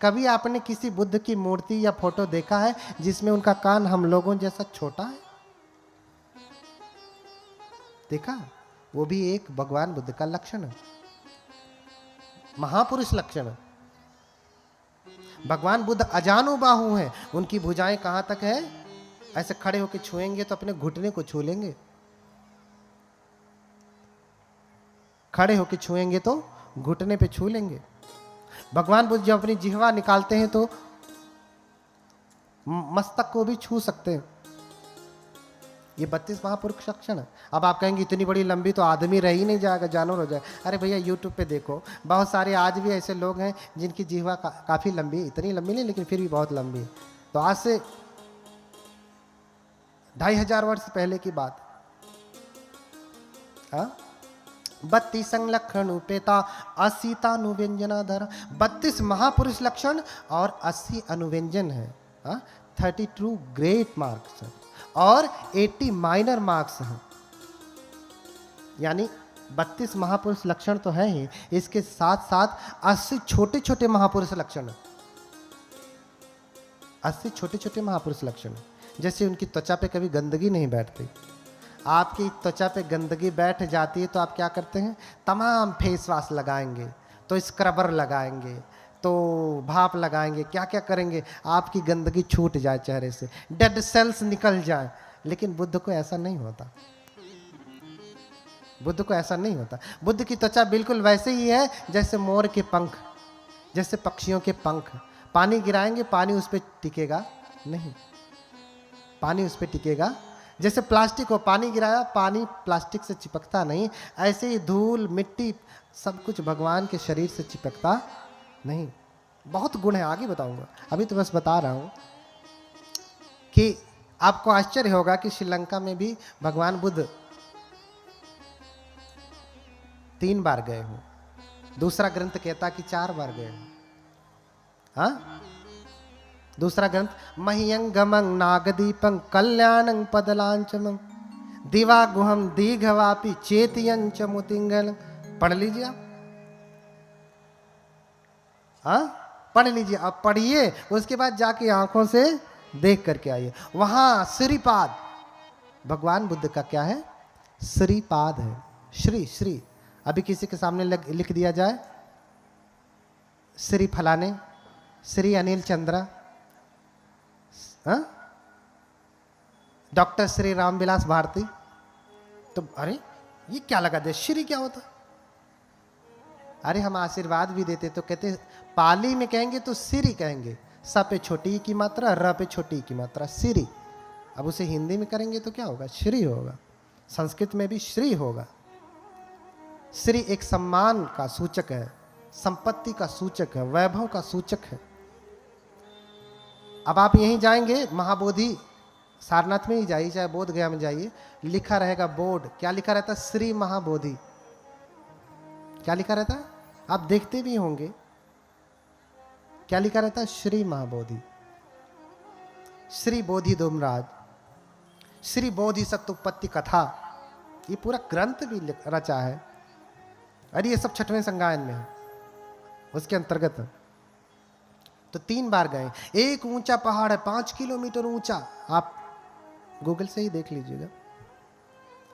कभी आपने किसी बुद्ध की मूर्ति या फोटो देखा है जिसमें उनका कान हम लोगों जैसा छोटा है? देखा? वो भी एक भगवान बुद्ध का लक्षण है, महापुरुष लक्षण है। भगवान बुद्ध अजानुबाहु हैं, उनकी भुजाएं कहां तक है? ऐसे खड़े होकर छुएंगे तो अपने घुटने को छू लेंगे, खड़े होकर छुएंगे तो घुटने पे छू लेंगे। भगवान बुद्ध जब अपनी जिह्वा निकालते हैं तो मस्तक को भी छू सकते हैं। ये 32 महापुरुष लक्षण है। अब आप कहेंगे इतनी बड़ी लंबी तो आदमी रह ही नहीं जाएगा, जानवर हो जाए। अरे भैया यूट्यूब पे देखो, बहुत सारे आज भी ऐसे लोग हैं जिनकी जिह्वा काफी लंबी, इतनी लंबी नहीं लेकिन फिर भी बहुत लंबी। तो आज से 2500 वर्ष पहले की बात। 32 लक्षण उपेता 80 अनुव्यंजनाधर। 32 महापुरुष लक्षण और 80 अनुव्यंजन है। 32 ग्रेट मार्क्स और 80 माइनर मार्क्स हैं। यानी 32 महापुरुष लक्षण तो है ही, इसके साथ साथ 80 छोटे छोटे महापुरुष लक्षण, 80 छोटे छोटे महापुरुष लक्षण। जैसे उनकी त्वचा पे कभी गंदगी नहीं बैठती। आपकी त्वचा पे गंदगी बैठ जाती है तो आप क्या करते हैं? तमाम फेस वॉश लगाएंगे, तो स्क्रबर लगाएंगे, तो भाप लगाएंगे, क्या क्या करेंगे, आपकी गंदगी छूट जाए चेहरे से, डेड सेल्स निकल जाए। लेकिन बुद्ध को ऐसा नहीं होता, बुद्ध को ऐसा नहीं होता। बुद्ध की त्वचा बिल्कुल वैसे ही है जैसे मोर के पंख, जैसे पक्षियों के पंख। पानी गिराएंगे, पानी उस पर टिकेगा नहीं, पानी उस पर टिकेगा। जैसे प्लास्टिक हो, पानी गिराया, पानी प्लास्टिक से चिपकता नहीं, ऐसे ही धूल मिट्टी सब कुछ भगवान के शरीर से चिपकता नहीं। बहुत गुण है, आगे बताऊंगा, अभी तो बस बता रहा हूं कि आपको आश्चर्य होगा कि श्रीलंका में भी भगवान बुद्ध 3 बार गए हूं। दूसरा ग्रंथ कहता कि 4 बार गए हूं। हाँ, दूसरा ग्रंथ मह्यंगमं नागदीपं कल्याणं पदलांचमं दिवा गुहम दीघवापि चेतियंच मुतिंगल। पढ़ लीजिए आप, पढ़ लीजिए, आप पढ़िए, उसके बाद जाके आंखों से देख करके आइए। वहां श्रीपाद, भगवान बुद्ध का क्या है? श्रीपाद है। श्री श्री अभी किसी के सामने लिख दिया जाए श्री फलाने, श्री अनिल चंद्रा, डॉक्टर श्री रामविलास भारती, तो अरे ये क्या लगा दे, श्री क्या होता? अरे हम आशीर्वाद भी देते तो कहते पाली में कहेंगे तो श्री कहेंगे, स पे छोटी की मात्रा, र पे छोटी की मात्रा, श्री। अब उसे हिंदी में करेंगे तो क्या होगा? श्री होगा। संस्कृत में भी श्री होगा। श्री एक सम्मान का सूचक है, संपत्ति का सूचक है, वैभव का सूचक है। अब आप यहीं जाएंगे महाबोधि, सारनाथ में ही जाइए चाहे बोध गया में जाइए, लिखा रहेगा बोर्ड, क्या लिखा रहता है? श्री महाबोधि। क्या लिखा रहता है? आप देखते भी होंगे, क्या लिखा रहता है? श्री महाबोधि, श्री बोधि धूमराज, श्री बोधि सत्युत्पत्ति कथा। ये पूरा ग्रंथ भी रचा है। अरे ये सब 6वें संगायन में है, उसके अंतर्गत। तो 3 बार गए। एक ऊंचा पहाड़ है 5 किलोमीटर ऊंचा, आप गूगल से ही देख लीजिएगा,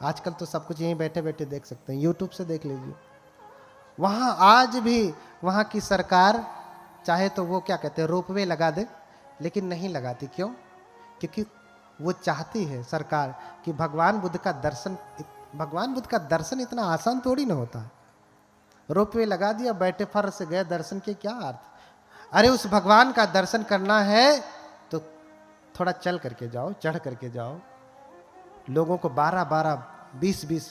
आजकल तो सब कुछ यहीं बैठे बैठे देख सकते हैं, यूट्यूब से देख लीजिए। वहां आज भी वहां की सरकार चाहे तो वो क्या कहते हैं, रोपवे लगा दे, लेकिन नहीं लगाती। क्यों? क्योंकि वो चाहती है सरकार कि भगवान बुद्ध का दर्शन इतना आसान थोड़ी ना होता है। रोपवे लगा दिया, बैठे फर से गए, दर्शन के क्या अर्थ? अरे उस भगवान का दर्शन करना है तो थोड़ा चल करके जाओ, चढ़ करके जाओ। लोगों को 12-12, 20-20,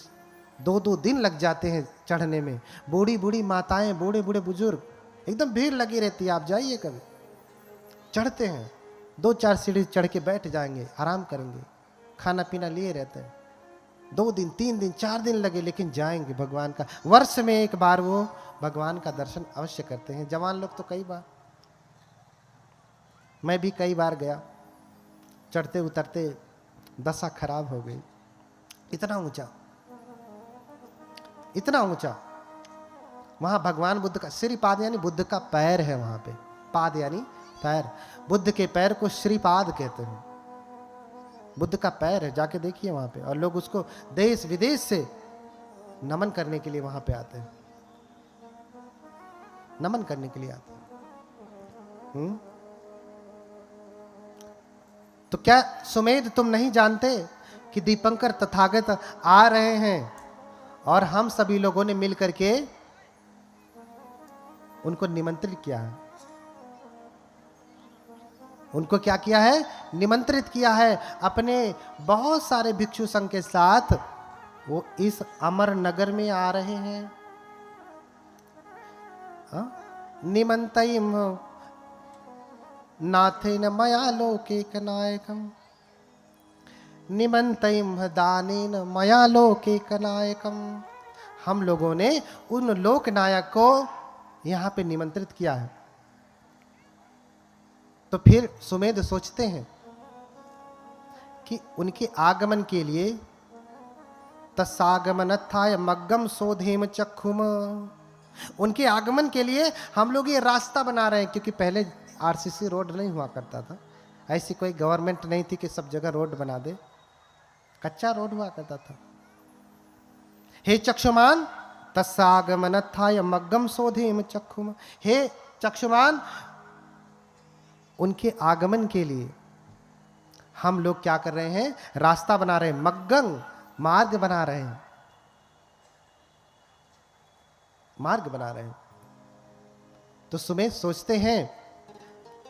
2-2 दिन लग जाते हैं चढ़ने में। बूढ़ी बूढ़ी माताएं, बूढ़े बूढ़े बुजुर्ग, एकदम भीड़ लगी रहती है। आप जाइए कभी, चढ़ते हैं, 2-4 सीढ़ी चढ़ के बैठ जाएंगे, आराम करेंगे, खाना पीना लिए रहते हैं। 2 दिन, 3 दिन, 4 दिन लगे, लेकिन जाएंगे भगवान का। वर्ष में एक बार वो भगवान का दर्शन अवश्य करते हैं। जवान लोग तो कई बार, मैं भी कई बार गया, चढ़ते उतरते दशा खराब हो गई। इतना ऊंचा, इतना ऊंचा। वहां भगवान बुद्ध का श्रीपाद यानी बुद्ध का पैर है वहां पे। पाद यानी पैर, बुद्ध के पैर को श्रीपाद कहते हैं। बुद्ध का पैर है, जाके देखिए वहां पे, और लोग उसको देश विदेश से नमन करने के लिए वहां पे आते हैं, नमन करने के लिए आते हैं। तो क्या सुमेध तुम नहीं जानते कि दीपंकर तथागत आ रहे हैं, और हम सभी लोगों ने मिल करके उनको निमंत्रित किया है। उनको क्या किया है? निमंत्रित किया है। अपने बहुत सारे भिक्षु संघ के साथ वो इस अमर नगर में आ रहे हैं। निमंतयिम नाथेन मया लोके नायकम, निमंतयिम दानेन मया लोके नायकम। हम लोगों ने उन लोक नायक को यहां पे निमंत्रित किया है। तो फिर सुमेध सोचते हैं कि उनके आगमन के लिए तस्सागमनत्थाय मग्गम सोधेम चक्षुम, उनके आगमन के लिए हम लोग ये रास्ता बना रहे हैं। क्योंकि पहले आरसीसी रोड नहीं हुआ करता था, ऐसी कोई गवर्नमेंट नहीं थी कि सब जगह रोड बना दे, कच्चा रोड हुआ करता था। हे चक्षुमान तस्सागमनत्थाय मग्गम सोधेम चक्षुम, हे चक्षुमान, उनके आगमन के लिए हम लोग क्या कर रहे हैं? रास्ता बना रहे हैं, मग्गम मार्ग बना रहे हैं, मार्ग बना रहे हैं। तो सुमेध सोचते हैं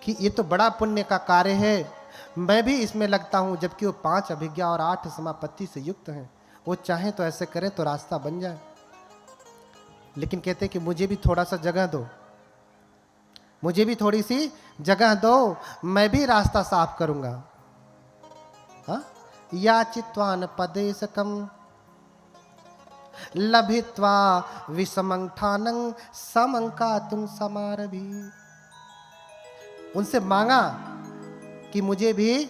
कि ये तो बड़ा पुण्य का कार्य है, मैं भी इसमें लगता हूं। जबकि वो 5 अभिज्ञा और 8 समापत्ति से युक्त हैं, वो चाहे तो ऐसे करें तो रास्ता बन जाए। लेकिन कहते हैं कि मुझे भी थोड़ा सा जगह दो, मुझे भी थोड़ी सी जगह दो, मैं भी रास्ता साफ करूंगा। याचित्वान पदेशकम लभित्वा विषमंठानं समंकातुं समारभि, उनसे मांगा कि मुझे भी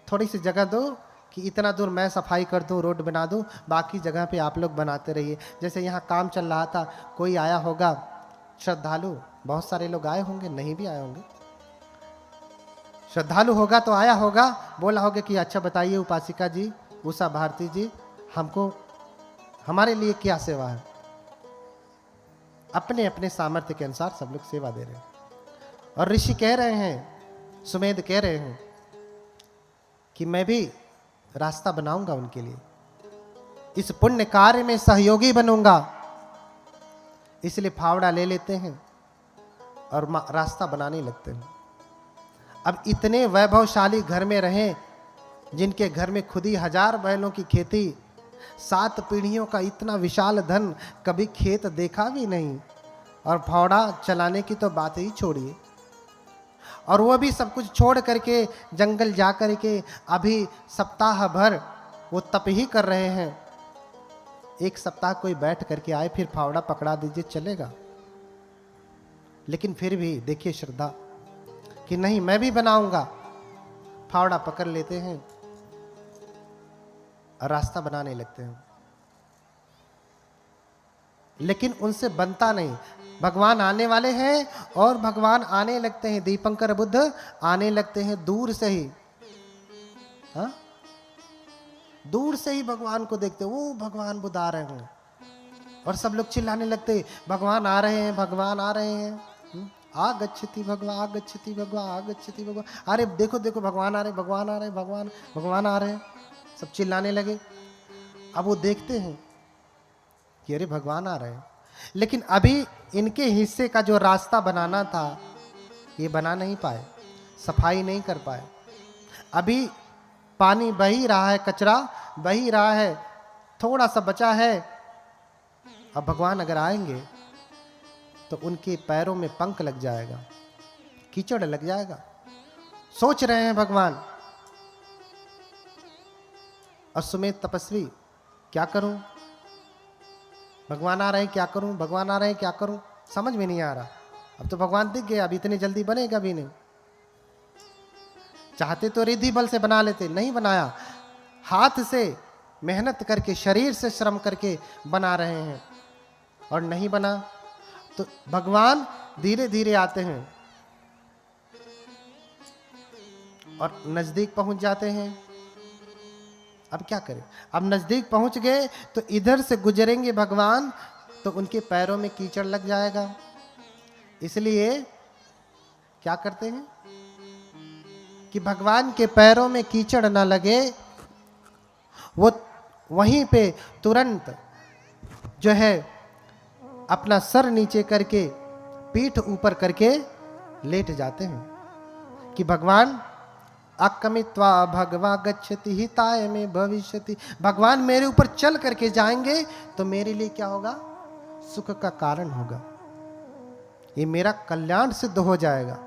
थोड़ी सी जगह दो, कि इतना दूर मैं सफाई कर दूं, रोड बना दूं, बाकी जगह पे आप लोग बनाते रहिए। जैसे यहाँ काम चल रहा था, कोई आया होगा श्रद्धालु, बहुत सारे लोग आए होंगे, नहीं भी आए होंगे, श्रद्धालु होगा तो आया होगा, बोला होगा कि अच्छा बताइए उपासिका जी, उषा भारती जी, हमको हमारे लिए क्या सेवा है। अपने अपने सामर्थ्य के अनुसार सब लोग सेवा दे रहे हैं। और ऋषि कह रहे हैं, सुमेध कह रहे हैं कि मैं भी रास्ता बनाऊंगा उनके लिए, इस पुण्य कार्य में सहयोगी बनूंगा। इसलिए फावड़ा ले लेते हैं और रास्ता बनाने लगते हैं। अब इतने वैभवशाली घर में रहें, जिनके घर में खुद ही 1000 बैलों की खेती, 7 पीढ़ियों का इतना विशाल धन, कभी खेत देखा भी नहीं, और फावड़ा चलाने की तो बात ही छोड़िए। और वो भी सब कुछ छोड़ करके जंगल जा करके अभी सप्ताह भर वो तप ही कर रहे हैं। एक सप्ताह कोई बैठ करके आए, फिर फावड़ा पकड़ा दीजिए, चलेगा। लेकिन फिर भी देखिए श्रद्धा कि नहीं, मैं भी बनाऊंगा। फावड़ा पकड़ लेते हैं और रास्ता बनाने लगते हैं। लेकिन उनसे बनता नहीं। भगवान आने वाले हैं और भगवान आने लगते हैं, दीपंकर बुद्ध आने लगते हैं दूर से ही। हाँ, दूर से ही भगवान को देखते, वो भगवान बुद्ध आ रहे हैं, और सब लोग चिल्लाने लगते, भगवान आ रहे हैं, भगवान आ रहे हैं। आगच्छति भगवान, आगच्छति भगवान, आगच्छति भगवान, अरे देखो देखो भगवान आ रहे, भगवान आ रहे, भगवान भगवान आ रहे हैं। सब चिल्लाने लगे। अब वो देखते हैं कि अरे भगवान आ रहे हैं, लेकिन अभी इनके हिस्से का जो रास्ता बनाना था, ये बना नहीं पाए, सफाई नहीं कर पाए। अभी पानी बह ही रहा है, कचरा बह ही रहा है, थोड़ा सा बचा है। अब भगवान अगर आएंगे तो उनके पैरों में पंख लग जाएगा, कीचड़ लग जाएगा। सोच रहे हैं भगवान। और सुमेध तपस्वी, क्या करूं, भगवान आ रहे हैं, क्या करूं, भगवान आ रहे हैं, क्या करूं, समझ में नहीं आ रहा। अब तो भगवान दिख गए, अब इतनी जल्दी बनेगा भी नहीं। चाहते तो रिद्धि बल से बना लेते, नहीं बनाया, हाथ से मेहनत करके, शरीर से श्रम करके बना रहे हैं, और नहीं बना। तो भगवान धीरे धीरे आते हैं, और नजदीक पहुंच जाते हैं। अब क्या करें? अब नजदीक पहुंच गए तो इधर से गुजरेंगे भगवान तो उनके पैरों में कीचड़ लग जाएगा। इसलिए क्या करते हैं कि भगवान के पैरों में कीचड़ ना लगे, वो वहीं पे तुरंत जो है अपना सर नीचे करके पीठ ऊपर करके लेट जाते हैं कि भगवान अकमित्वा भगवा गच्छति हिताय में भविष्यति। भगवान मेरे ऊपर चल करके जाएंगे तो मेरे लिए क्या होगा? सुख का कारण होगा, ये मेरा कल्याण सिद्ध हो जाएगा,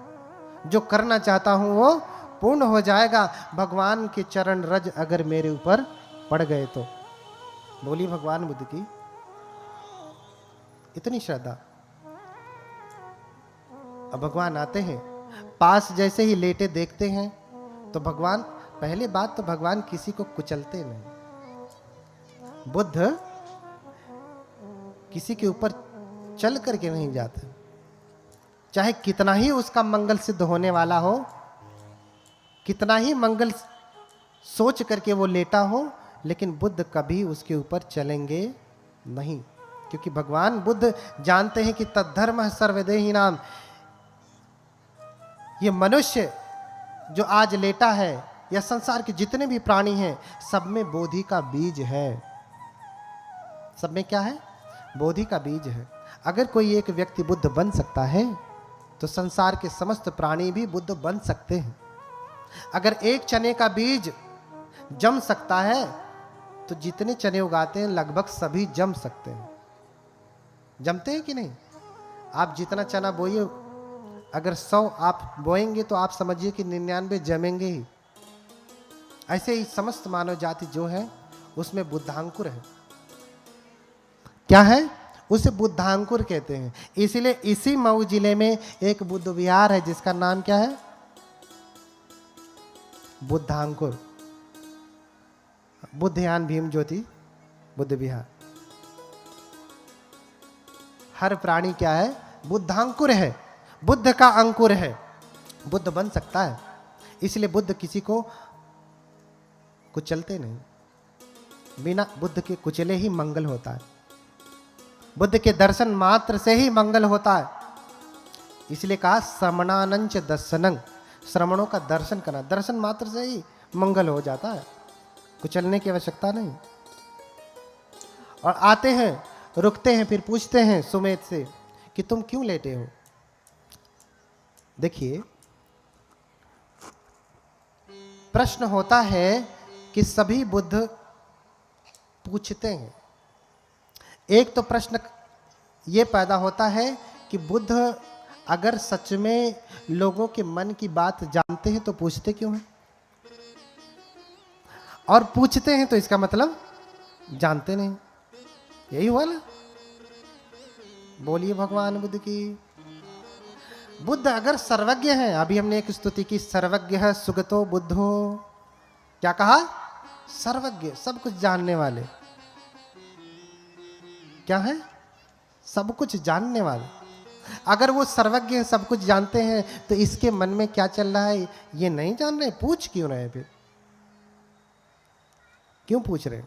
जो करना चाहता हूं वो पूर्ण हो जाएगा। भगवान के चरण रज अगर मेरे ऊपर पड़ गए तो। बोली भगवान बुद्ध की इतनी श्रद्धा। अब भगवान आते हैं, पास जैसे ही लेटे देखते हैं तो भगवान, पहले बात तो भगवान किसी को कुचलते नहीं। बुद्ध किसी के ऊपर चल करके नहीं जाते, चाहे कितना ही उसका मंगल सिद्ध होने वाला हो, कितना ही मंगल सोच करके वो लेटा हो, लेकिन बुद्ध कभी उसके ऊपर चलेंगे नहीं, क्योंकि भगवान बुद्ध जानते हैं कि तद्धर्म सर्वदेही नाम। ये मनुष्य जो आज लेटा है या संसार के जितने भी प्राणी हैं, सब में बोधि का बीज है। सब में क्या है? बोधि का बीज है। अगर कोई एक व्यक्ति बुद्ध बन सकता है तो संसार के समस्त प्राणी भी बुद्ध बन सकते हैं। अगर एक चने का बीज जम सकता है तो जितने चने उगाते हैं लगभग सभी जम सकते हैं। जमते हैं कि नहीं? आप जितना चना बोइए, अगर 100 आप बोएंगे तो आप समझिए कि 99 जमेंगे ही। ऐसे ही समस्त मानव जाति जो है उसमें बुद्धांकुर है। क्या है? उसे बुद्धांकुर कहते हैं। इसलिए इसी मऊ जिले में एक बुद्ध विहार है जिसका नाम क्या है? बुद्धांकुर। बुद्धयान भीम ज्योति बुद्ध विहार। हर प्राणी क्या है? बुद्धांकुर है, बुद्ध का अंकुर है, बुद्ध बन सकता है। इसलिए बुद्ध किसी को कुचलते नहीं, बिना बुद्ध के कुचले ही मंगल होता है। बुद्ध के दर्शन मात्र से ही मंगल होता है। इसलिए कहा श्रमणानंच दर्शनं, श्रमणों का दर्शन करना, दर्शन मात्र से ही मंगल हो जाता है, कुचलने की आवश्यकता नहीं। और आते हैं, रुकते हैं, फिर पूछते हैं सुमेध से कि तुम क्यों लेटे हो? देखिए, प्रश्न होता है कि सभी बुद्ध पूछते हैं। एक तो प्रश्न ये पैदा होता है कि बुद्ध अगर सच में लोगों के मन की बात जानते हैं तो पूछते क्यों हैं? और पूछते हैं तो इसका मतलब जानते नहीं। यही हुआ ना? बोलिए भगवान बुद्ध की। बुद्ध अगर सर्वज्ञ हैं, अभी हमने एक स्तुति की, सर्वज्ञ है सुगतो बुद्धो। क्या कहा? सर्वज्ञ, सब कुछ जानने वाले। क्या है? सब कुछ जानने वाले। अगर वो सर्वज्ञ है, सब कुछ जानते हैं, तो इसके मन में क्या चल रहा है ये नहीं जान रहे? पूछ क्यों रहे? फिर क्यों पूछ रहे?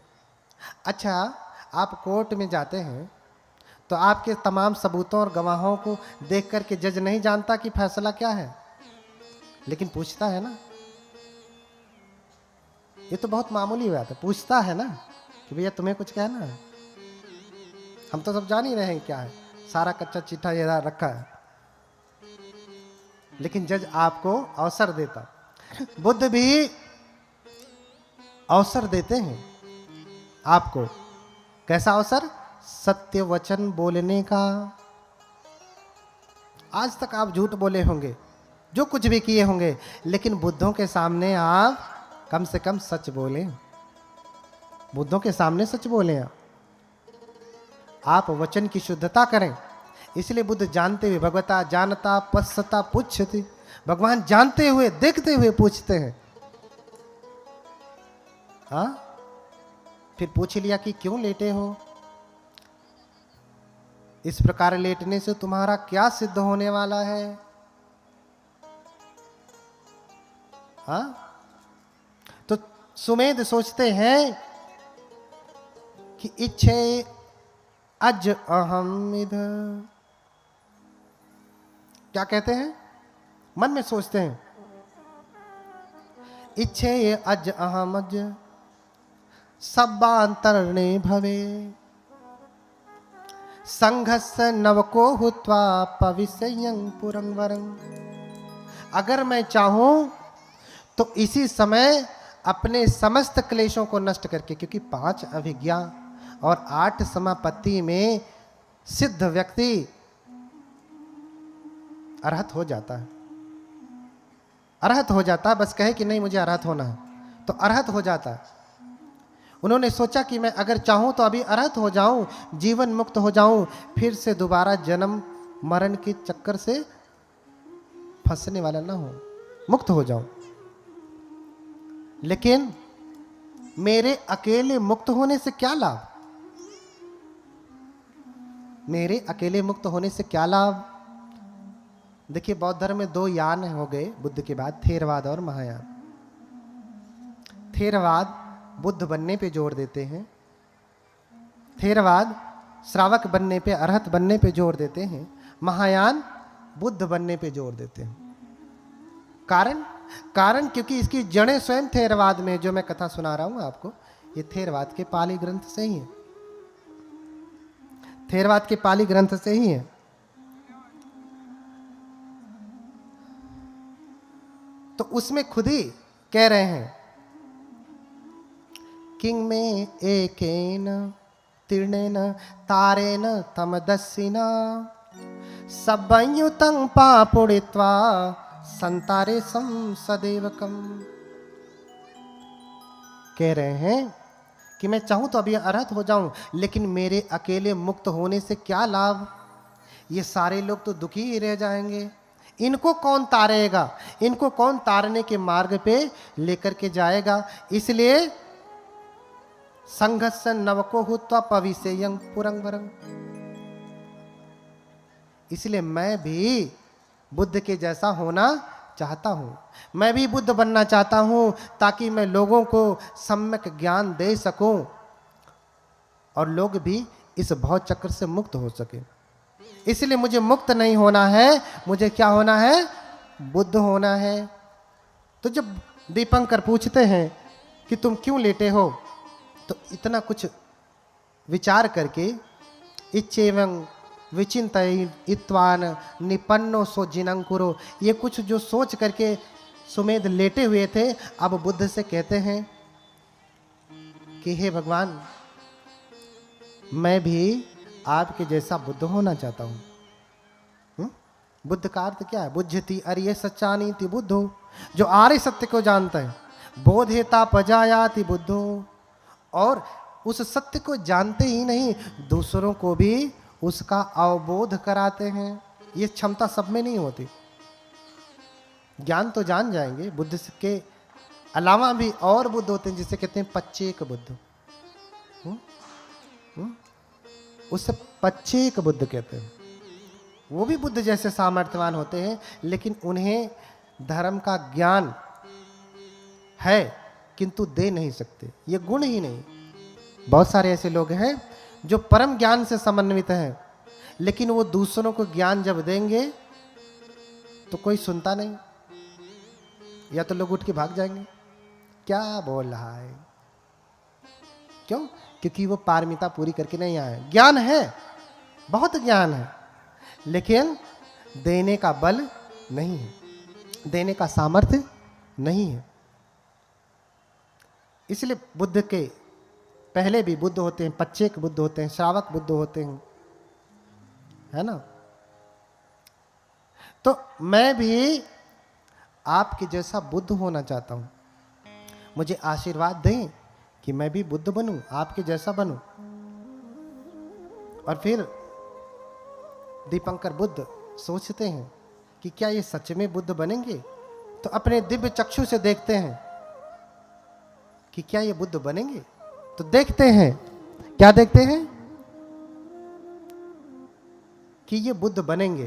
अच्छा, आप कोर्ट में जाते हैं तो आपके तमाम सबूतों और गवाहों को देख करके जज नहीं जानता कि फैसला क्या है, लेकिन पूछता है ना। ये तो बहुत मामूली बात है, पूछता है ना कि भैया तुम्हें कुछ कहना है। हम तो सब जान ही रहे हैं क्या है, सारा कच्चा चिट्ठा ये रखा है, लेकिन जज आपको अवसर देता। बुद्ध भी अवसर देते हैं आपको। कैसा अवसर? सत्य वचन बोलने का। आज तक आप झूठ बोले होंगे, जो कुछ भी किए होंगे, लेकिन बुद्धों के सामने आप कम से कम सच बोलें। बुद्धों के सामने सच बोलें, आप वचन की शुद्धता करें। इसलिए बुद्ध जानते हुए, भगवता जानता पश्यता पुच्छति, भगवान जानते हुए देखते हुए पूछते हैं। हाँ, फिर पूछ लिया कि क्यों लेटे हो? इस प्रकार लेटने से तुम्हारा क्या सिद्ध होने वाला है? हाँ, तो सुमेध सोचते हैं कि इच्छे अज अहम इधर, क्या कहते हैं, मन में सोचते हैं, इच्छे अज अहम अज सब्बांतरणे भवे संघस नवको हुत्वा पविष्यं पुरं वरं। अगर मैं चाहूं तो इसी समय अपने समस्त क्लेशों को नष्ट करके, क्योंकि 5 अभिज्ञा और 8 समापत्ति में सिद्ध व्यक्ति अरहत हो जाता है, अरहत हो जाता है, बस कहे कि नहीं मुझे अरहत होना है तो अरहत हो जाता है। उन्होंने सोचा कि मैं अगर चाहूं तो अभी अरहत हो जाऊं, जीवन मुक्त हो जाऊं, फिर से दोबारा जन्म मरण के चक्कर से फंसने वाला ना हो, मुक्त हो जाऊं। लेकिन मेरे अकेले मुक्त होने से क्या लाभ, मेरे अकेले मुक्त होने से क्या लाभ। देखिए बौद्ध धर्म में 2 यान हो गए बुद्ध के बाद, थेरवाद और महायान। थेरवाद बुद्ध बनने पे जोर देते हैं, थेरवाद श्रावक बनने पे, अरहत बनने पे जोर देते हैं, महायान बुद्ध बनने पे जोर देते हैं। कारण क्योंकि इसकी जड़ें स्वयं थेरवाद में, जो मैं कथा सुना रहा हूं आपको, ये थेरवाद के पाली ग्रंथ से ही है, थेरवाद के पाली ग्रंथ से ही है। तो उसमें खुद ही कह रहे हैं, किंग में एकेन तीर्णेन तारेन तमदस्सिना सब्बयुतं पापुड़ित्वा संतारे सम सदेवकम। कह रहे हैं कि मैं चाहूं तो अभी अरहत हो जाऊं, लेकिन मेरे अकेले मुक्त होने से क्या लाभ, ये सारे लोग तो दुखी ही रह जाएंगे, इनको कौन तारेगा, इनको कौन तारने के मार्ग पे लेकर के जाएगा। इसलिए संघर्ष नवको हुत्वा पविष्यं पुरं वरं, इसलिए मैं भी बुद्ध के जैसा होना चाहता हूं, मैं भी बुद्ध बनना चाहता हूं, ताकि मैं लोगों को सम्यक ज्ञान दे सकूं और लोग भी इस भव चक्र से मुक्त हो सके। इसलिए मुझे मुक्त नहीं होना है, मुझे क्या होना है, बुद्ध होना है। तो जब दीपंकर पूछते हैं कि तुम क्यों लेटे हो, तो इतना कुछ विचार करके इच्छेवं विचिंतयित्वान निपन्नो सो जिनंकुरो, ये कुछ जो सोच करके सुमेध लेटे हुए थे, अब बुद्ध से कहते हैं कि हे भगवान, मैं भी आपके जैसा बुद्ध होना चाहता हूं। बुद्ध का अर्थ क्या है, बुद्धति अरिय सच्चानीति बुद्धो, जो आर्य सत्य को जानता है, बोधेता पजायाति बुद्धो, और उस सत्य को जानते ही नहीं, दूसरों को भी उसका अवबोध कराते हैं। ये क्षमता सब में नहीं होती। ज्ञान तो जान जाएंगे, बुद्ध के अलावा भी और बुद्ध होते हैं, जिसे कहते हैं पच्चेक बुद्ध, उससे पच्चेक बुद्ध कहते हैं। वो भी बुद्ध जैसे सामर्थ्यवान होते हैं, लेकिन उन्हें धर्म का ज्ञान है किंतु दे नहीं सकते, ये गुण ही नहीं। बहुत सारे ऐसे लोग हैं जो परम ज्ञान से समन्वित हैं, लेकिन वो दूसरों को ज्ञान जब देंगे तो कोई सुनता नहीं, या तो लोग उठ के भाग जाएंगे, क्या बोल रहा है, क्यों, क्योंकि वो पारमिता पूरी करके नहीं आए। ज्ञान है, बहुत ज्ञान है, लेकिन देने का बल नहीं है, देने का सामर्थ्य नहीं है। इसलिए बुद्ध के पहले भी बुद्ध होते हैं, पच्चेक बुद्ध होते हैं, श्रावक बुद्ध होते हैं, है ना। तो मैं भी आपके जैसा बुद्ध होना चाहता हूं, मुझे आशीर्वाद दें कि मैं भी बुद्ध बनूं, आपके जैसा बनूं। और फिर दीपंकर बुद्ध सोचते हैं कि क्या ये सच में बुद्ध बनेंगे, तो अपने दिव्य चक्षु से देखते हैं कि क्या ये बुद्ध बनेंगे। तो देखते हैं, क्या देखते हैं, कि ये बुद्ध बनेंगे।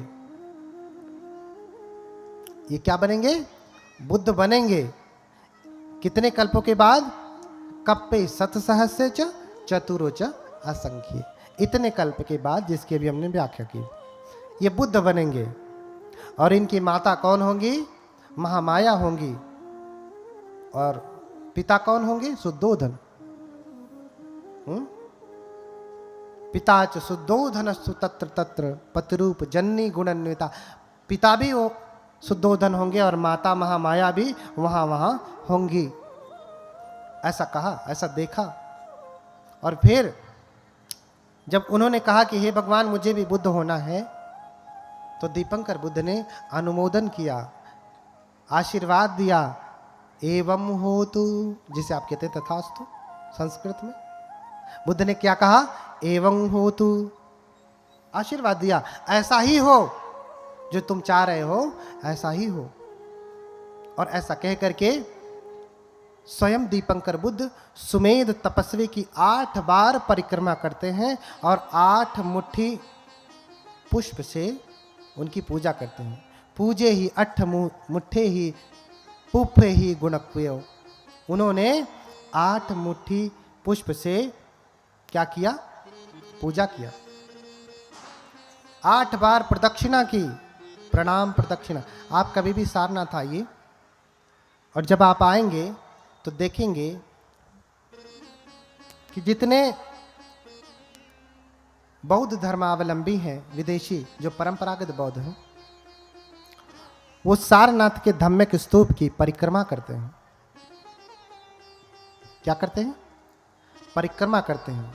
ये क्या बनेंगे, बुद्ध बनेंगे। कितने कल्पों के बाद? कप्पे सतसहस्र च चतुरो च असंख्य। इतने कल्प के बाद, जिसकी अभी हमने व्याख्या की, ये बुद्ध बनेंगे। और इनकी माता कौन होंगी? महामाया होंगी। और पिता कौन होंगे? शुद्धोधन। पिता च शुद्धोधनस्तु तत्र तत्र पतिरूप जननी गुणान्विता। पिता भी वो शुद्धोधन होंगे और माता महामाया भी वहां वहां होंगी। ऐसा कहा, ऐसा देखा। और फिर जब उन्होंने कहा कि हे भगवान मुझे भी बुद्ध होना है, तो दीपंकर बुद्ध ने अनुमोदन किया, आशीर्वाद दिया। एवं होतु, जिसे आप कहते हैं तथास्तु संस्कृत में। बुद्ध ने क्या कहा? एवं होतु, आशीर्वाद दिया, ऐसा ही हो, जो तुम चाह रहे हो ऐसा ही हो। और ऐसा कह करके स्वयं दीपंकर बुद्ध सुमेध तपस्वी की 8 बार परिक्रमा करते हैं और 8 मुट्ठी पुष्प से उनकी पूजा करते हैं। पूजे ही 8 मुट्ठे ही पुष्पे ही गुणक्वयो। उन्होंने 8 मुट्ठी पुष्प से क्या किया? पूजा किया। 8 बार प्रदक्षिणा की, प्रणाम प्रदक्षिणा। आप कभी भी सारनाथ आइए और जब आप आएंगे तो देखेंगे कि जितने बौद्ध धर्मावलंबी हैं, विदेशी जो परंपरागत बौद्ध हैं, वो सारनाथ के धम्मक स्तूप की परिक्रमा करते हैं। क्या करते हैं? परिक्रमा करते हैं।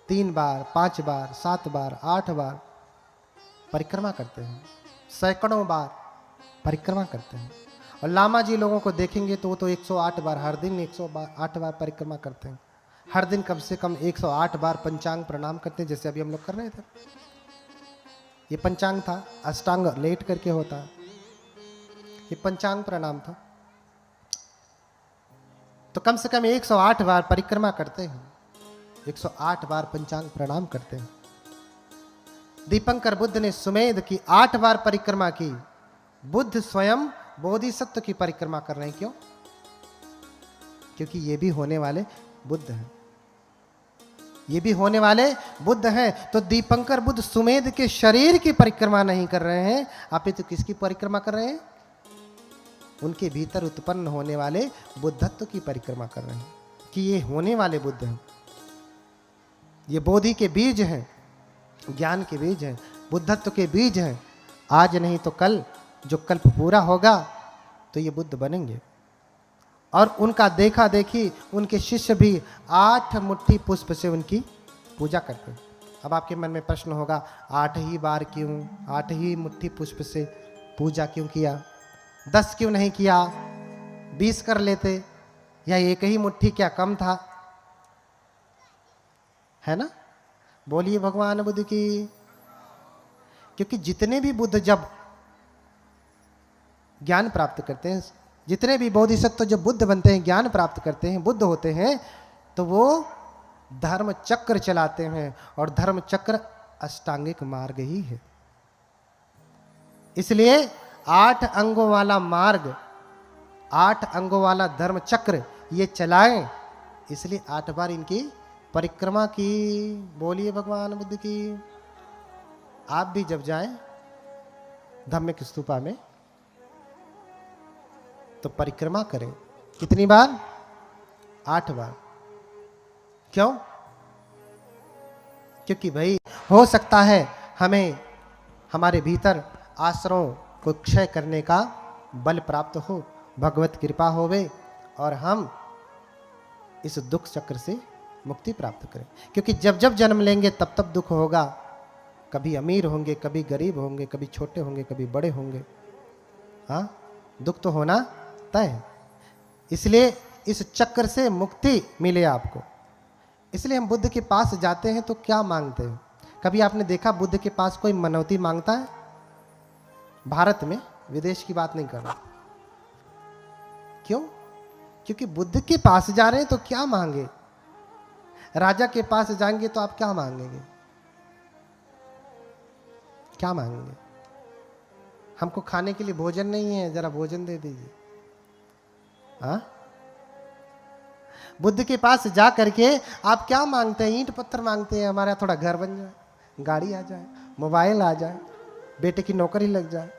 3 बार, 5 बार, 7 बार, 8 बार परिक्रमा करते हैं। सैकड़ों बार परिक्रमा करते हैं। और लामा जी लोगों को देखेंगे तो वो तो 108 बार, हर दिन 108 बार परिक्रमा करते हैं। हर दिन कम से कम 108 बार पंचांग प्रणाम करते हैं, जैसे अभी हम लोग कर रहे थे। ये पंचांग था, अष्टांग लेट करके होता, ये पंचांग प्रणाम था। तो कम से कम 108 बार परिक्रमा करते हैं, 108 बार पंचांग प्रणाम करते हैं। दीपंकर बुद्ध ने सुमेध की 8 बार परिक्रमा की। बुद्ध स्वयं बोधिसत्व की परिक्रमा कर रहे हैं। क्यों? क्योंकि ये भी होने वाले बुद्ध हैं, ये भी होने वाले बुद्ध हैं। तो दीपंकर बुद्ध सुमेध के शरीर की परिक्रमा नहीं कर रहे हैं, आप तो किसकी परिक्रमा कर रहे हैं? उनके भीतर उत्पन्न होने वाले बुद्धत्व की परिक्रमा कर रहे हैं कि ये होने वाले बुद्ध हैं, ये बोधि के बीज हैं, ज्ञान के बीज हैं, बुद्धत्व के बीज हैं। आज नहीं तो कल, जो कल्प पूरा होगा तो ये बुद्ध बनेंगे। और उनका देखा देखी उनके शिष्य भी 8 मुट्ठी पुष्प से उनकी पूजा करते हैं। अब आपके मन में प्रश्न होगा, 8 ही बार क्यों, 8 ही मुट्ठी पुष्प से पूजा क्यों किया? 10 क्यों नहीं किया? 20 कर लेते, या एक ही मुट्ठी क्या कम था? है ना? बोलिए भगवान बुद्ध की। क्योंकि जितने भी बुद्ध जब ज्ञान प्राप्त करते हैं, जितने भी बोधिसत्व जब बुद्ध बनते हैं, ज्ञान प्राप्त करते हैं, बुद्ध होते हैं, तो वो धर्म चक्र चलाते हैं। और धर्म चक्र अष्टांगिक मार्ग ही है। इसलिए 8 अंगों वाला मार्ग, 8 अंगों वाला धर्म चक्र ये चलाएं, इसलिए 8 बार इनकी परिक्रमा की। बोलिए भगवान बुद्ध की। आप भी जब जाएं धम्मक स्तूपा में तो परिक्रमा करें। कितनी बार? 8 बार। क्यों? क्योंकि भाई हो सकता है हमें हमारे भीतर आश्रयों को क्षय करने का बल प्राप्त हो, भगवत कृपा होवे और हम इस दुख चक्र से मुक्ति प्राप्त करें। क्योंकि जब जब जन्म लेंगे तब तब दुख होगा। कभी अमीर होंगे, कभी गरीब होंगे, कभी छोटे होंगे, कभी बड़े होंगे। हाँ, दुख तो होना तय है। इसलिए इस चक्र से मुक्ति मिले आपको। इसलिए हम बुद्ध के पास जाते हैं तो क्या मांगते हैं? कभी आपने देखा बुद्ध के पास कोई मनौती मांगता है? भारत में, विदेश की बात नहीं कर रहा। क्यों? क्योंकि बुद्ध के पास जा रहे हैं तो क्या मांगे? राजा के पास जाएंगे तो आप क्या मांगेंगे? क्या मांगेंगे? हमको खाने के लिए भोजन नहीं है, जरा भोजन दे दीजिए। हाँ, बुद्ध के पास जा करके आप क्या मांगते हैं? ईंट पत्थर मांगते हैं, हमारा थोड़ा घर बन जाए, गाड़ी आ जाए, मोबाइल आ जाए, बेटे की नौकरी लग जाए।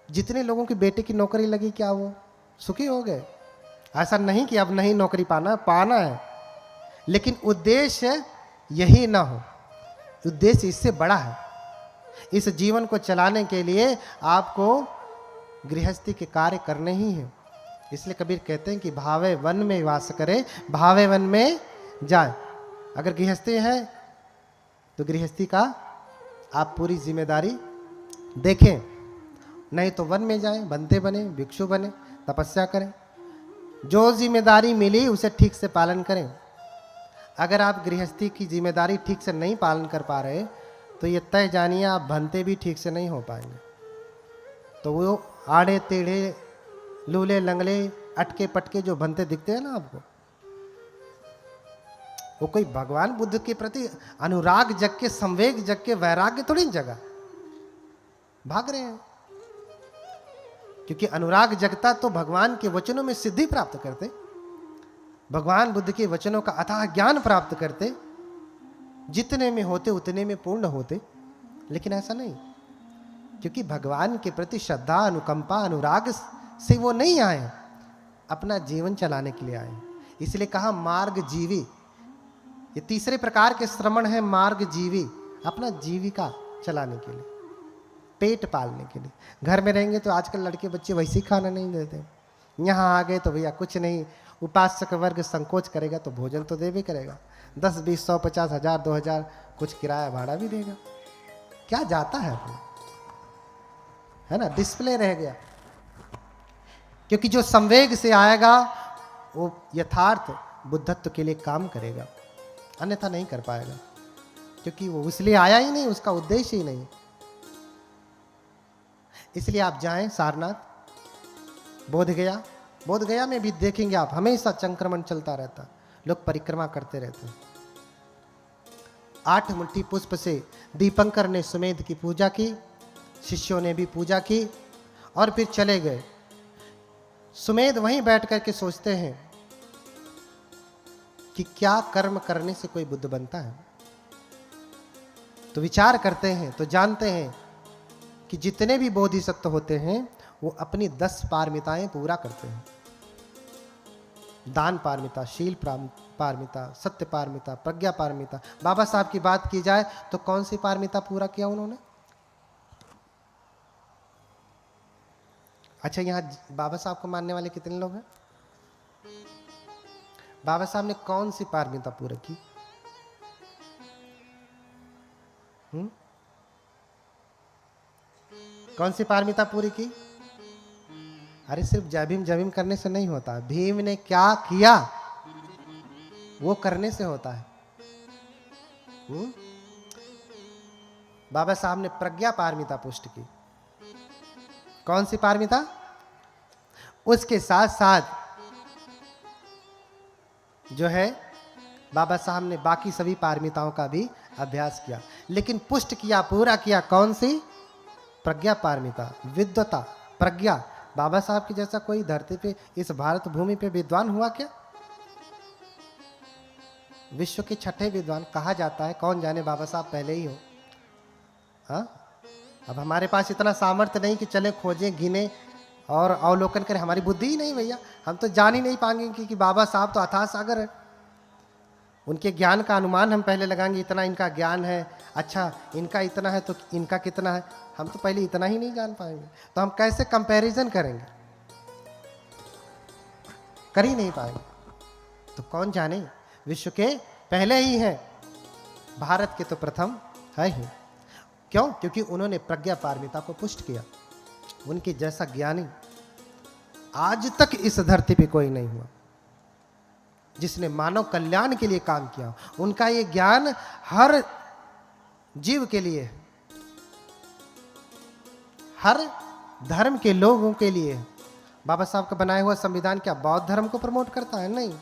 जितने लोगों की बेटे की नौकरी लगी, क्या वो सुखी हो गए? ऐसा नहीं कि अब नहीं नौकरी पाना है, लेकिन उद्देश्य यही ना हो। उद्देश्य इससे बड़ा है। इस जीवन को चलाने के लिए आपको गृहस्थी के कार्य करने ही हैं। इसलिए कबीर कहते हैं कि भावे वन में वास करे, भावे वन में जाए। अगर गृहस्थी है तो गृहस्थी का आप पूरी जिम्मेदारी देखें, नहीं तो वन में जाएं, बनते बने, भिक्षु बने, तपस्या करें। जो जिम्मेदारी मिली उसे ठीक से पालन करें। अगर आप गृहस्थी की जिम्मेदारी ठीक से नहीं पालन कर पा रहे तो ये तय जानिए आप बनते भी ठीक से नहीं हो पाएंगे। तो वो आड़े टेढ़े, लूले लंगले, अटके पटके जो बनते दिखते हैं ना आपको, वो कोई भगवान बुद्ध के प्रति अनुराग जग के, संवेग जग के, वैराग्य थोड़ी जगह भाग रहे हैं। क्योंकि अनुराग जगता तो भगवान के वचनों में सिद्धि प्राप्त करते, भगवान बुद्ध के वचनों का अथाह ज्ञान प्राप्त करते, जितने में होते उतने में पूर्ण होते। लेकिन ऐसा नहीं, क्योंकि भगवान के प्रति श्रद्धा, अनुकंपा, अनुराग से वो नहीं आए, अपना जीवन चलाने के लिए आए। इसलिए कहा मार्ग जीवी। ये तीसरे प्रकार के श्रमण है, मार्ग जीवी, अपना जीविका चलाने के लिए, पेट पालने के लिए। घर में रहेंगे तो आजकल लड़के बच्चे वैसे ही खाना नहीं देते, यहाँ आ गए तो भैया कुछ नहीं, उपासक वर्ग संकोच करेगा तो भोजन तो देवे करेगा, 10, 20, 100, 50, 1000, 2000 कुछ किराया भाड़ा भी देगा। क्या जाता है अपने, है ना, डिस्प्ले रह गया। क्योंकि जो संवेग से आएगा वो यथार्थ बुद्धत्व के लिए काम करेगा, अन्यथा नहीं कर पाएगा। क्योंकि वो इसलिए आया ही नहीं, उसका उद्देश्य ही नहीं। इसलिए आप जाएं सारनाथ, बोधगया। बोधगया में भी देखेंगे आप हमेशा संक्रमण चलता रहता, लोग परिक्रमा करते रहते हैं। 8 मुट्ठी पुष्प से दीपंकर ने सुमेध की पूजा की, शिष्यों ने भी पूजा की और फिर चले गए। सुमेध वहीं बैठ करके सोचते हैं कि क्या कर्म करने से कोई बुद्ध बनता है। तो विचार करते हैं तो जानते हैं कि जितने भी बोधिसत्व होते हैं वो अपनी 10 पारमिताएं पूरा करते हैं। दान पारमिता, शील पारमिता, सत्य पारमिता, प्रज्ञा पारमिता। बाबा साहब की बात की जाए तो कौन सी पारमिता पूरा किया उन्होंने? अच्छा, यहाँ बाबा साहब को मानने वाले कितने लोग हैं? बाबा साहब ने कौन सी पारमिता पूरा की? कौन सी पारमिता पूरी की? अरे सिर्फ जय भीम जय भीम करने से नहीं होता, भीम ने क्या किया वो करने से होता है। बाबा साहब ने प्रज्ञा पारमिता पुष्ट की। कौन सी पारमिता? उसके साथ साथ जो है बाबा साहब ने बाकी सभी पारमिताओं का भी अभ्यास किया, लेकिन पुष्ट किया, पूरा किया कौन सी? प्रज्ञा पारमिता, विद्वता, प्रज्ञा। बाबा साहब की जैसा कोई धरती पे, इस भारत भूमि पे विद्वान हुआ क्या? विश्व के 6ठे विद्वान कहा जाता है, कौन जाने बाबा साहब पहले ही हो। हाँ, अब हमारे पास इतना सामर्थ्य नहीं कि चले खोजें, गिने और अवलोकन करें, हमारी बुद्धि ही नहीं भैया। हम तो जान ही नहीं पाएंगे कि बाबा साहब तो अथाह सागर है। उनके ज्ञान का अनुमान हम पहले लगाएंगे, इतना इनका ज्ञान है, अच्छा इनका इतना है तो इनका कितना है, हम तो पहले इतना ही नहीं जान पाएंगे। तो हम कैसे कंपैरिजन करेंगे? कर ही नहीं पाएंगे। तो कौन जाने, विश्व के पहले ही हैं, भारत के तो प्रथम है ही। क्यों? क्योंकि उन्होंने प्रज्ञा पारमिता को पुष्ट किया। उनके जैसा ज्ञानी आज तक इस धरती पे कोई नहीं हुआ जिसने मानव कल्याण के लिए काम किया। उनका ये ज्ञान हर जीव के लिए है, हर धर्म के लोगों के लिए है। बाबा साहब का बनाया हुआ संविधान क्या बौद्ध धर्म को प्रमोट करता है? नहीं।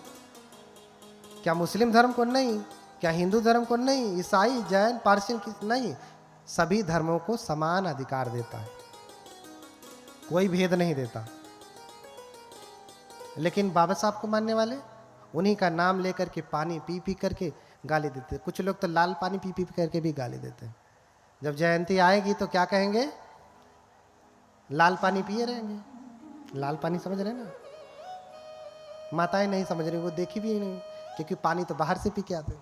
क्या मुस्लिम धर्म को? नहीं। क्या हिंदू धर्म को? नहीं। ईसाई, जैन, पारसी नहीं, सभी धर्मों को समान अधिकार देता है, कोई भेद नहीं देता। लेकिन बाबा साहब को मानने वाले उन्हीं का नाम लेकर के पानी पी पी करके गाली देते। कुछ लोग तो लाल पानी पी पी करके भी गाली देते हैं। जब जयंती आएगी तो क्या कहेंगे? लाल पानी पिए रहेंगे। लाल पानी समझ रहे ना? माताएं नहीं समझ रही, वो देखी भी नहीं, क्योंकि पानी तो बाहर से पी के आते।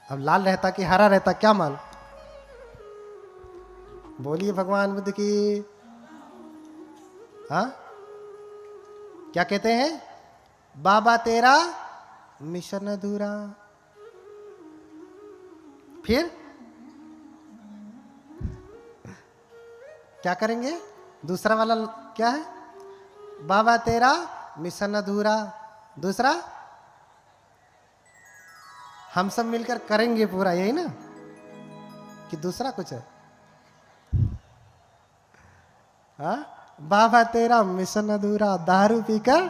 अब लाल रहता कि हरा रहता क्या मालूम। बोलिए भगवान बुद्ध की। हाँ, क्या कहते हैं? बाबा तेरा मिशन अधूरा। फिर क्या करेंगे? दूसरा वाला क्या है? बाबा तेरा मिशन अधूरा। दूसरा, हम सब मिलकर करेंगे पूरा, यही ना? कि दूसरा कुछ है? हाँ, बाबा तेरा मिशन अधूरा, दारू पीकर।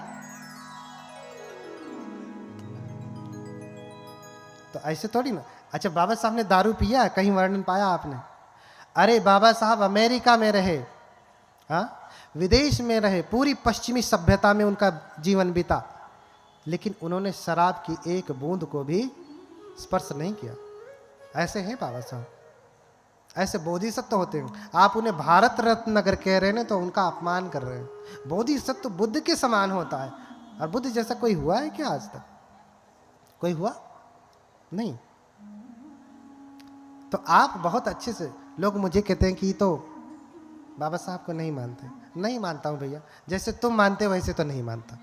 तो ऐसे थोड़ी ना। अच्छा, बाबा साहब ने दारू पिया, कहीं वर्णन पाया आपने? अरे बाबा साहब अमेरिका में रहे, हाँ, विदेश में रहे, पूरी पश्चिमी सभ्यता में उनका जीवन बीता, लेकिन उन्होंने शराब की एक बूंद को भी स्पर्श नहीं किया। ऐसे हैं बाबा साहब, ऐसे बोधिसत्व होते हैं। आप उन्हें भारत रत्न अगर कह रहे हैं तो उनका अपमान कर रहे हैं। बोधिसत्व बुद्ध के समान होता है, और बुद्ध जैसा कोई हुआ है क्या आज तक? कोई हुआ नहीं। तो आप बहुत अच्छे से, लोग मुझे कहते हैं कि तो बाबा साहब को नहीं मानते। नहीं मानता हूं भैया, जैसे तुम मानते हो वैसे तो नहीं मानता।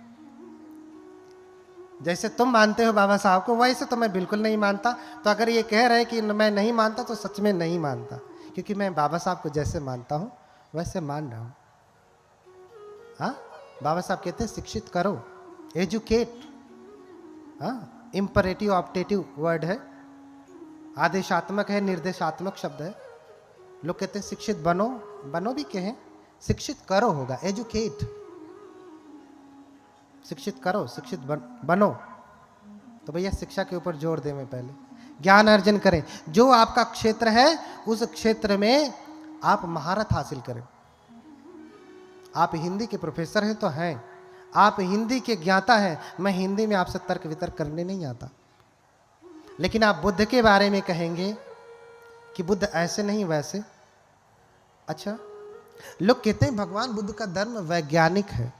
जैसे तुम मानते हो बाबा साहब को वैसे तो मैं बिल्कुल नहीं मानता। तो अगर ये कह रहे कि मैं नहीं मानता तो सच में नहीं मानता, क्योंकि मैं बाबा साहब को जैसे मानता हूं वैसे मान रहा हूं। हाँ, बाबा साहब कहते हैं शिक्षित करो, एजुकेट। हाँ, इंपरेटिव ऑप्टेटिव वर्ड है, आदेशात्मक है, निर्देशात्मक शब्द है। लोग कहते हैं शिक्षित बनो, बनो भी कहें, शिक्षित करो होगा, एजुकेट। शिक्षित करो, शिक्षित बनो। तो भैया शिक्षा के ऊपर जोर दें। मैं पहले ज्ञान अर्जन करें, जो आपका क्षेत्र है उस क्षेत्र में आप महारत हासिल करें। आप हिंदी के प्रोफेसर हैं तो हैं, आप हिंदी के ज्ञाता हैं। मैं हिंदी में आपसे तर्क वितर्क करने नहीं आता, लेकिन आप बुद्ध के बारे में कहेंगे कि बुद्ध ऐसे नहीं वैसे। अच्छा, लोग कहते हैं भगवान बुद्ध का धर्म वैज्ञानिक है।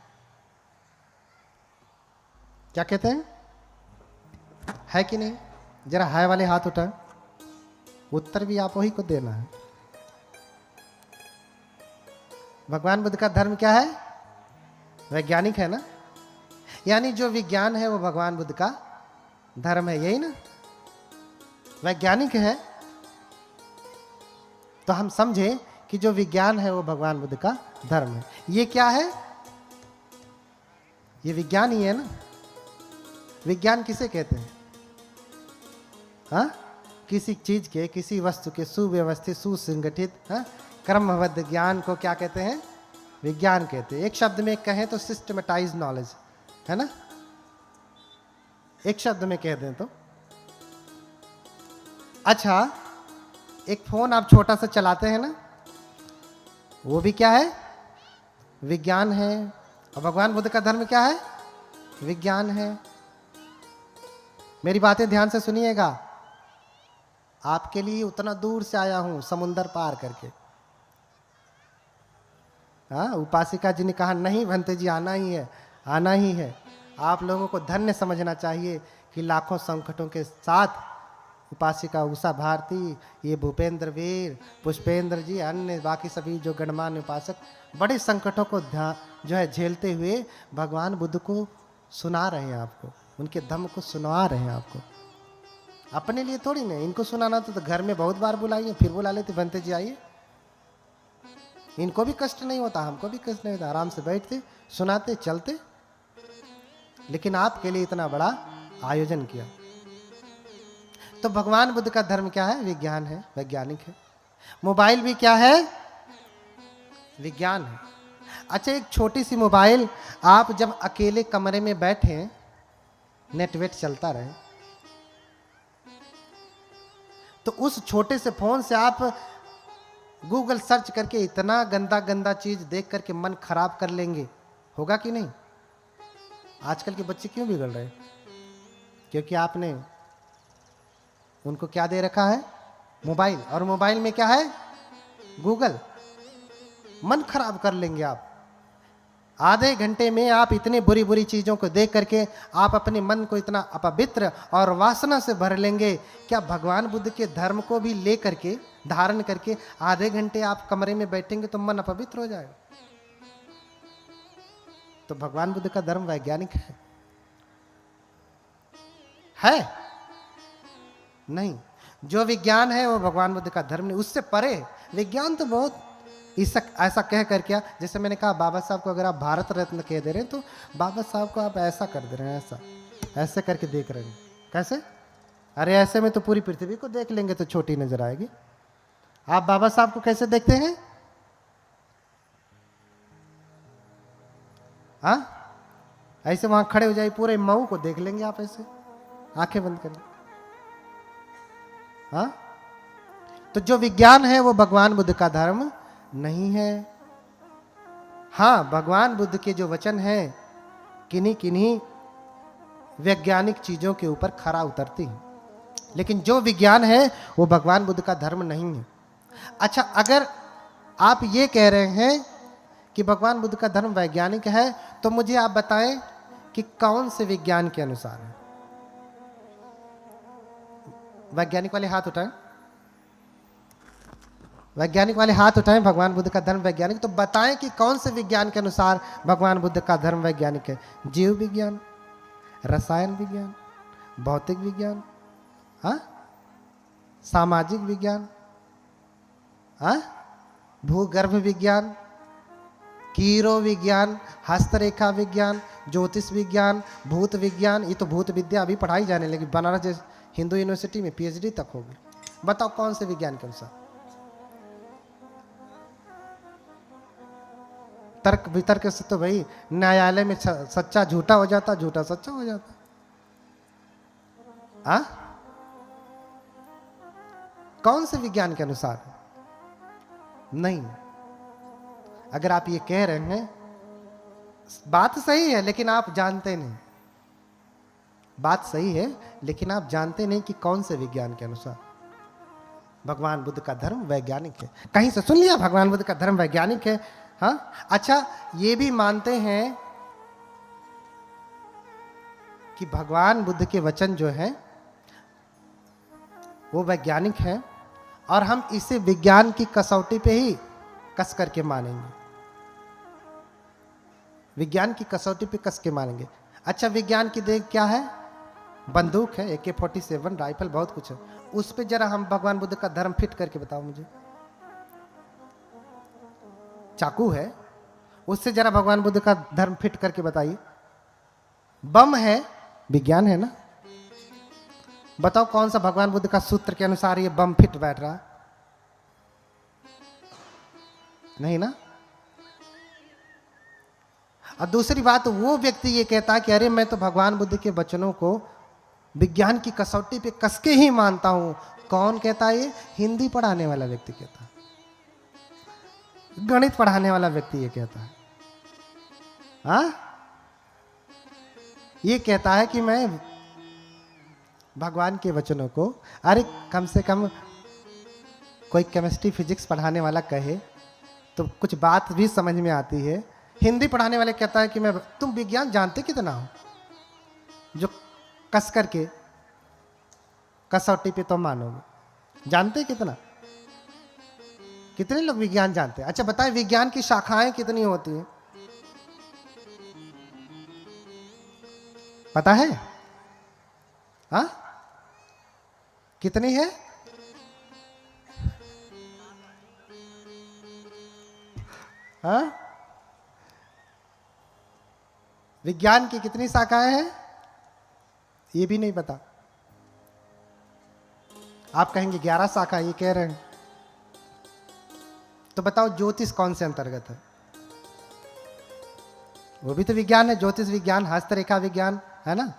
क्या कहते हैं? है कि नहीं? जरा हाय वाले हाथ उठाएं। उत्तर भी आप वही को देना है। भगवान बुद्ध का धर्म क्या है? वैज्ञानिक है ना? यानी जो विज्ञान है वो भगवान बुद्ध का धर्म है, यही ना? वैज्ञानिक है तो हम समझे कि जो विज्ञान है वो भगवान बुद्ध का धर्म है। ये क्या है? ये विज्ञान ही है ना? विज्ञान किसे कहते हैं? हाँ, किसी चीज के, किसी वस्तु के सुव्यवस्थित, सुसंगठित, हाँ, क्रमबद्ध ज्ञान को क्या कहते हैं? विज्ञान कहते हैं। एक शब्द में कहें तो सिस्टमेटाइज नॉलेज, है ना? एक शब्द में कह दें तो। अच्छा, एक फोन आप छोटा सा चलाते हैं ना, वो भी क्या है? विज्ञान है। और भगवान बुद्ध का धर्म क्या है? विज्ञान है। मेरी बातें ध्यान से सुनिएगा। आपके लिए उतना दूर से आया हूं, समुंदर पार करके। हाँ, उपासिका जी ने कहा नहीं भंते जी, आना ही है, आना ही है। आप लोगों को धन्य समझना चाहिए कि लाखों संकटों के साथ उपासिका उषा भारती, ये भूपेंद्र वीर, पुष्पेंद्र जी, अन्य बाकी सभी जो गणमान्य उपासक बड़े संकटों को जो है झेलते हुए भगवान बुद्ध को सुना रहे हैं। आपको उनके धम्म को सुना रहे हैं। आपको अपने लिए थोड़ी नहीं, इनको सुनाना तो घर में बहुत बार बुलाइए, फिर बुला लेते भंते जी आइए। इनको भी कष्ट नहीं होता, हमको भी कष्ट नहीं होता, आराम से बैठते, सुनाते, चलते। लेकिन आपके लिए इतना बड़ा आयोजन किया। तो भगवान बुद्ध का धर्म क्या है? विज्ञान है, वैज्ञानिक है। मोबाइल भी क्या है? विज्ञान है। अच्छा, एक छोटी सी मोबाइल, आप जब अकेले कमरे में बैठे, नेटवेट चलता रहे, तो उस छोटे से फोन से आप गूगल सर्च करके इतना गंदा गंदा चीज देख करके मन खराब कर लेंगे, होगा कि नहीं? आजकल के बच्चे क्यों बिगड़ रहे हैं? क्योंकि आपने उनको क्या दे रखा है? मोबाइल। और मोबाइल में क्या है? गूगल। मन खराब कर लेंगे आप। आधे घंटे में आप इतनी बुरी बुरी चीजों को देख करके आप अपने मन को इतना अपवित्र और वासना से भर लेंगे। क्या भगवान बुद्ध के धर्म को भी ले करके धारण करके आधे घंटे आप कमरे में बैठेंगे तो मन अपवित्र हो जाएगा? तो भगवान बुद्ध का धर्म वैज्ञानिक है नहीं। जो विज्ञान है वो भगवान बुद्ध का धर्म नहीं, उससे परे। विज्ञान तो बहुत ऐसा कह कर क्या, जैसे मैंने कहा बाबा साहब को अगर आप भारत रत्न कह दे रहे हैं तो बाबा साहब को आप ऐसा कर दे रहे हैं, ऐसा ऐसे करके देख रहे हैं। कैसे? अरे ऐसे में तो पूरी पृथ्वी को देख लेंगे तो छोटी नजर आएगी। आप बाबा साहब को कैसे देखते हैं? हाँ, ऐसे वहां खड़े हो जाए, पूरे मऊ को देख लेंगे आप ऐसे आंखें बंद कर। हाँ, तो जो विज्ञान है वो भगवान बुद्ध का धर्म नहीं है। हाँ, भगवान बुद्ध के जो वचन है किन्हीं किन्हीं वैज्ञानिक चीजों के ऊपर खरा उतरती हैं, लेकिन जो विज्ञान है वो भगवान बुद्ध का धर्म नहीं है। अच्छा, अगर आप ये कह रहे हैं कि भगवान बुद्ध का धर्म वैज्ञानिक है तो मुझे आप बताएं कि कौन से विज्ञान के अनुसार है? वैज्ञानिक वाले हाथ उठाएं, वैज्ञानिक वाले हाथ उठाएं। भगवान बुद्ध का धर्म वैज्ञानिक, तो बताएं कि कौन से विज्ञान के अनुसार भगवान बुद्ध का धर्म वैज्ञानिक है? जीव विज्ञान, रसायन विज्ञान, भौतिक विज्ञान, हाँ, सामाजिक विज्ञान, हाँ, भूगर्भ विज्ञान, कीरो विज्ञान, हस्तरेखा विज्ञान, ज्योतिष विज्ञान, भूत विज्ञान। ये तो भूत विद्या अभी पढ़ाई जाने लगी, बनारस हिंदू यूनिवर्सिटी में पीएचडी तक होगी। बताओ कौन से विज्ञान के अनुसार? तर्क वितर्क से तो भाई न्यायालय में सच्चा झूठा हो जाता, झूठा सच्चा हो जाता। हाँ, कौन से विज्ञान के अनुसार? नहीं। अगर आप ये कह रहे हैं, बात सही है लेकिन आप जानते नहीं। बात सही है लेकिन आप जानते नहीं कि कौन से विज्ञान के अनुसार भगवान बुद्ध का धर्म वैज्ञानिक है। कहीं से सुन लिया भगवान बुद्ध का धर्म वैज्ञानिक है? हाँ, अच्छा, ये भी मानते हैं कि भगवान बुद्ध के वचन जो है वो वैज्ञानिक है और हम इसे विज्ञान की कसौटी पे ही कस करके मानेंगे। विज्ञान की कसौटी पे कस के मानेंगे। अच्छा, विज्ञान की देख क्या है? बंदूक है, AK-47 राइफल, बहुत कुछ है। उस पे जरा हम भगवान बुद्ध का धर्म फिट करके बताओ मुझे। चाकू है, उससे जरा भगवान बुद्ध का धर्म फिट करके बताइए। बम है, विज्ञान है ना? बताओ कौन सा भगवान बुद्ध का सूत्र के अनुसार ये बम फिट बैठ रहा? नहीं ना? और दूसरी बात, वो व्यक्ति ये कहता है कि अरे मैं तो भगवान बुद्ध के वचनों को विज्ञान की कसौटी पे कसके ही मानता हूं। कौन कहता है ये? हिंदी पढ़ाने वाला व्यक्ति कहता है, गणित पढ़ाने वाला व्यक्ति ये कहता है। हाँ, ये कहता है कि मैं भगवान के वचनों को, अरे कम से कम कोई केमिस्ट्री फिजिक्स पढ़ाने वाला कहे तो कुछ बात भी समझ में आती है। हिंदी पढ़ाने वाले कहता है कि मैं, तुम विज्ञान जानते कितना हो जो कस करके कसौटी पे तो मानोगे? जानते कितना? कितने लोग विज्ञान जानते हैं? अच्छा बताएं, विज्ञान की शाखाएं कितनी होती हैं? पता है? हाँ, कितनी है? हाँ, विज्ञान की कितनी शाखाएं हैं ये भी नहीं पता। आप कहेंगे 11 शाखा, ये कह रहे हैं। तो बताओ ज्योतिष कौन से अंतर्गत है? वो भी तो विज्ञान है। ज्योतिष विज्ञान, हस्तरेखा विज्ञान है ना,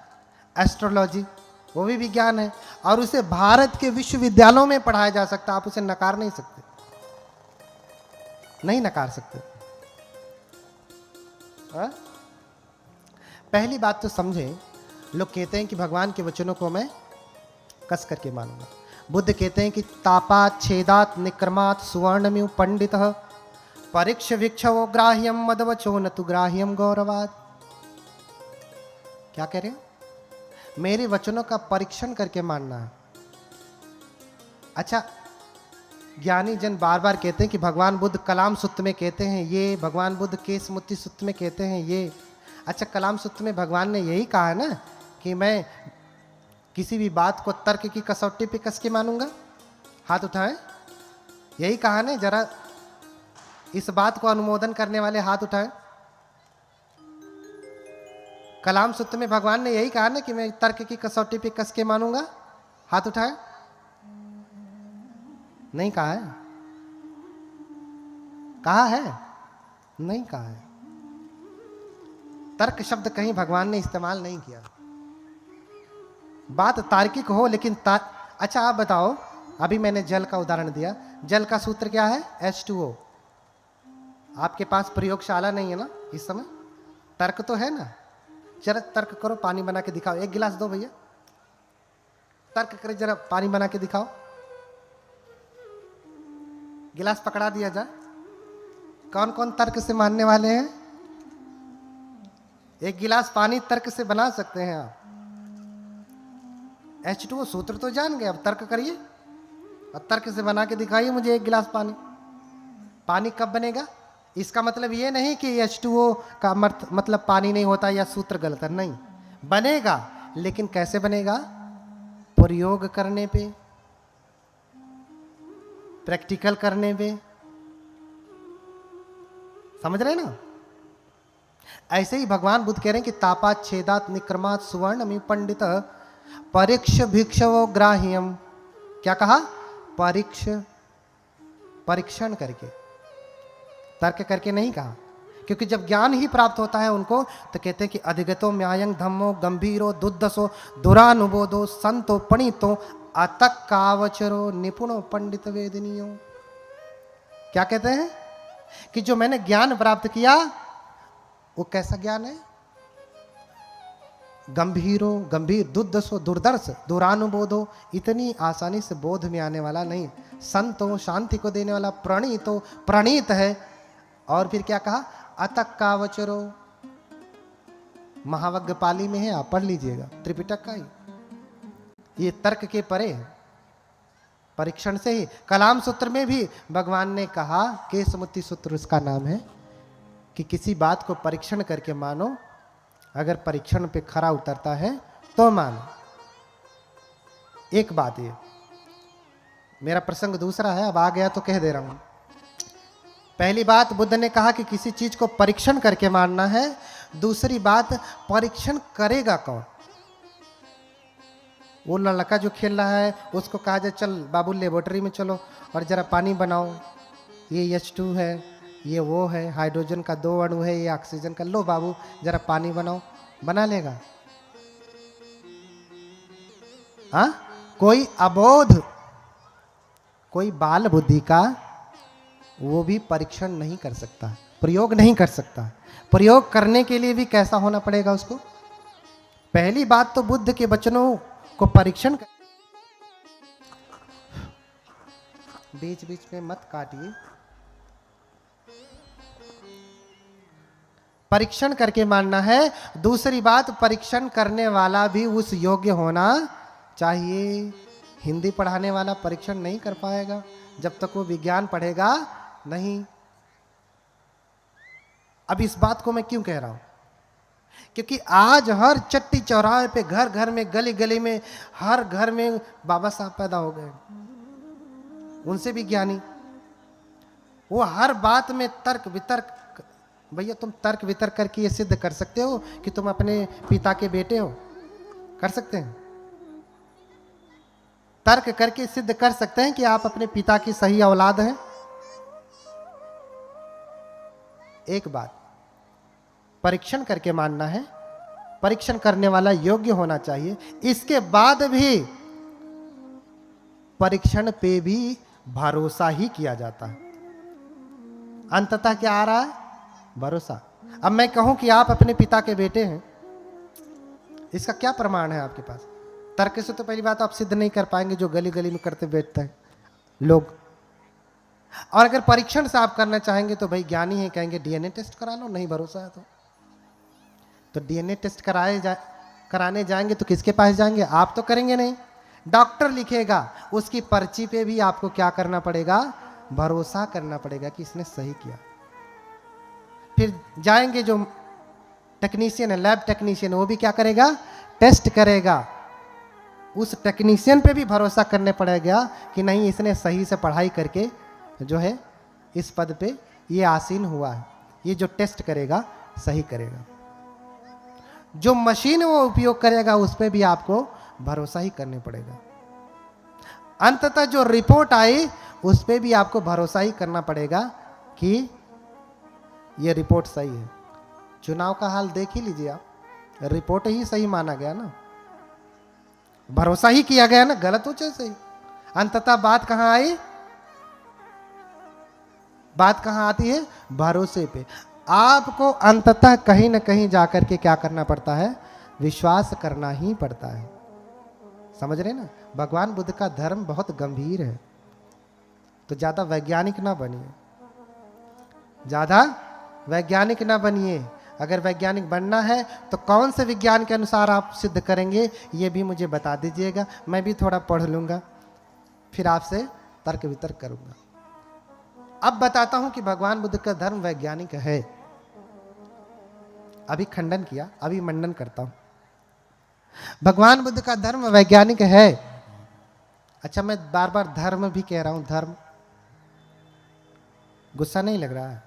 एस्ट्रोलॉजी, वो भी विज्ञान है और उसे भारत के विश्वविद्यालयों में पढ़ाया जा सकता। आप उसे नकार नहीं सकते, नहीं नकार सकते। पहली बात तो समझें, लोग कहते हैं कि भगवान के वचनों को मैं कस करके मानूंगा। बुद्ध कहते हैं कि तापात छेदात निक्रमात सुवर्णमिव पंडित परीक्ष भिक्षवो ग्राह्यम मदवचो न तु ग्राह्यम गौरवाद। क्या कह रहे हैं? मेरे वचनों का परीक्षण करके मानना है। अच्छा, ज्ञानी जन बार बार कहते हैं कि भगवान बुद्ध कलाम सूत्र में कहते हैं ये, भगवान बुद्ध केसमुत्ति सूत्र में कहते हैं ये। अच्छा, कलाम सूत्र में भगवान ने यही कहा है ना कि मैं किसी भी बात को तर्क की कसौटी पे कस के मानूंगा? हाथ उठाएं। यही कहा ना? जरा इस बात को अनुमोदन करने वाले हाथ उठाएं। कलाम सूत्र में भगवान ने यही कहा ना कि मैं तर्क की कसौटी पे कस के मानूंगा? हाथ उठाएं। नहीं कहा है? कहा है? नहीं कहा है। तर्क शब्द कहीं भगवान ने इस्तेमाल नहीं किया। बात तार्किक हो लेकिन अच्छा आप बताओ, अभी मैंने जल का उदाहरण दिया, जल का सूत्र क्या है? H2O। आपके पास प्रयोगशाला नहीं है ना इस समय? तर्क तो है ना? जरा तर्क करो, पानी बना के दिखाओ। एक गिलास दो भैया, तर्क करे, जरा पानी बना के दिखाओ। गिलास पकड़ा दिया जाए। कौन कौन तर्क से मानने वाले हैं? एक गिलास पानी तर्क से बना सकते हैं आप। H2O सूत्र तो जान गए, अब तर्क करिए और तर्क से बना के दिखाइए मुझे एक गिलास पानी। पानी कब बनेगा? इसका मतलब ये नहीं कि H2O का मतलब पानी नहीं होता या सूत्र गलत है, नहीं, बनेगा। लेकिन कैसे बनेगा? प्रयोग करने पे, प्रैक्टिकल करने पे। समझ रहे ना? ऐसे ही भगवान बुद्ध कह रहे हैं कि तापात छेदात निक्रमात सुवर्णमिव पंडित परीक्ष भिक्षवो ग्राह्यम। क्या कहा? परीक्षण करके, तर्क करके नहीं कहा। क्योंकि जब ज्ञान ही प्राप्त होता है उनको, तो कहते हैं कि अधिगतो म्यायं धम्मो गंभीरो दुर्दशो दुरानुबोधो संतो पणितो अतक कावचरो निपुणो पंडित वेदनियो। क्या कहते हैं? कि जो मैंने ज्ञान प्राप्त किया वो कैसा ज्ञान है? गंभीर दुर्दशो दुर्दर्श दुरानुबोधो, इतनी आसानी से बोध में आने वाला नहीं। संतो, शांति को देने वाला। प्रणीतो, प्रणीत है। और फिर क्या कहा? अतक कावचरो, महावज्ञ पाली में है, आप पढ़ लीजिएगा, त्रिपिटक का ही। ये तर्क के परे है, परीक्षण से ही। कलाम सूत्र में भी भगवान ने कहा, केसमुत्ति सूत्र उसका नाम है, कि किसी बात को परीक्षण करके मानो, अगर परीक्षण पे खरा उतरता है तो मानो। एक बात ये, मेरा प्रसंग दूसरा है, अब आ गया तो कह दे रहा हूं। पहली बात बुद्ध ने कहा कि किसी चीज को परीक्षण करके मानना है। दूसरी बात, परीक्षण करेगा कौन? वो लड़का जो खेल रहा है उसको कहा जाए चल बाबू लेबोरेटरी में चलो और जरा पानी बनाओ, ये H2 है, ये वो है, हाइड्रोजन का 2 अणु है, ये ऑक्सीजन का, लो बाबू जरा पानी बनाओ। बना लेगा? हाँ? कोई अबोध, कोई बाल बुद्धि का वो भी परीक्षण नहीं कर सकता, प्रयोग नहीं कर सकता। प्रयोग करने के लिए भी कैसा होना पड़ेगा उसको? पहली बात तो बुद्ध के वचनों को परीक्षण कर, बीच बीच में मत काटिए, परीक्षण करके मानना है। दूसरी बात, परीक्षण करने वाला भी उस योग्य होना चाहिए। हिंदी पढ़ाने वाला परीक्षण नहीं कर पाएगा जब तक वो विज्ञान पढ़ेगा नहीं। अब इस बात को मैं क्यों कह रहा हूं? क्योंकि आज हर चट्टी चौराहे पे, घर घर में, गली गली में, हर घर में बाबा साहब पैदा हो गए, उनसे भी ज्ञानी। वो हर बात में तर्क वितर्क। भैया तुम तर्क वितर्क करके ये सिद्ध कर सकते हो कि तुम अपने पिता के बेटे हो? कर सकते हैं? तर्क करके सिद्ध कर सकते हैं कि आप अपने पिता की सही औलाद हैं? एक बात, परीक्षण करके मानना है, परीक्षण करने वाला योग्य होना चाहिए। इसके बाद भी परीक्षण पे भी भरोसा ही किया जाता है। अंततः क्या आ रहा है? भरोसा। अब मैं कहूं कि आप अपने पिता के बेटे हैं, इसका क्या प्रमाण है आपके पास? तर्क से तो पहली बात आप सिद्ध नहीं कर पाएंगे, जो गली गली में करते बैठते हैं लोग। और अगर परीक्षण से आप करना चाहेंगे तो भाई ज्ञानी है, कहेंगे डीएनए टेस्ट करा लो, नहीं भरोसा है तो डीएनए टेस्ट कराने जाएंगे तो किसके पास जाएंगे? आप तो करेंगे नहीं, डॉक्टर लिखेगा, उसकी पर्ची पे भी आपको क्या करना पड़ेगा? भरोसा करना पड़ेगा कि इसने सही किया। फिर जाएंगे जो टेक्नीशियन है, लैब टेक्नीशियन, वो भी क्या करेगा? टेस्ट करेगा। उस टेक्नीशियन पे भी भरोसा करने पड़ेगा कि नहीं, इसने सही से पढ़ाई करके जो है इस पद पे ये आसीन हुआ है, ये जो टेस्ट करेगा सही करेगा। जो मशीन वो उपयोग करेगा उस पे भी आपको भरोसा ही करने पड़ेगा। अंततः जो रिपोर्ट आई उस पे भी आपको भरोसा ही करना पड़ेगा कि ये रिपोर्ट सही है। चुनाव का हाल देख ही लीजिए आप, रिपोर्ट ही सही माना गया ना, भरोसा ही किया गया ना, गलत हो चाहे सही। अंततः बात कहां आई? बात कहां आती है? भरोसे पे। आपको अंततः कहीं ना कहीं जाकर के क्या करना पड़ता है? विश्वास करना ही पड़ता है। समझ रहे ना? भगवान बुद्ध का धर्म बहुत गंभीर है, तो ज्यादा वैज्ञानिक ना बनिए, ज्यादा वैज्ञानिक ना बनिए। अगर वैज्ञानिक बनना है तो कौन से विज्ञान के अनुसार आप सिद्ध करेंगे, ये भी मुझे बता दीजिएगा, मैं भी थोड़ा पढ़ लूंगा, फिर आपसे तर्क वितर्क करूंगा। अब बताता हूं कि भगवान बुद्ध का धर्म वैज्ञानिक है। अभी खंडन किया, अभी मंडन करता हूं। भगवान बुद्ध का धर्म वैज्ञानिक है। अच्छा, मैं बार बार धर्म भी कह रहा हूं, धर्म, गुस्सा नहीं लग रहा है?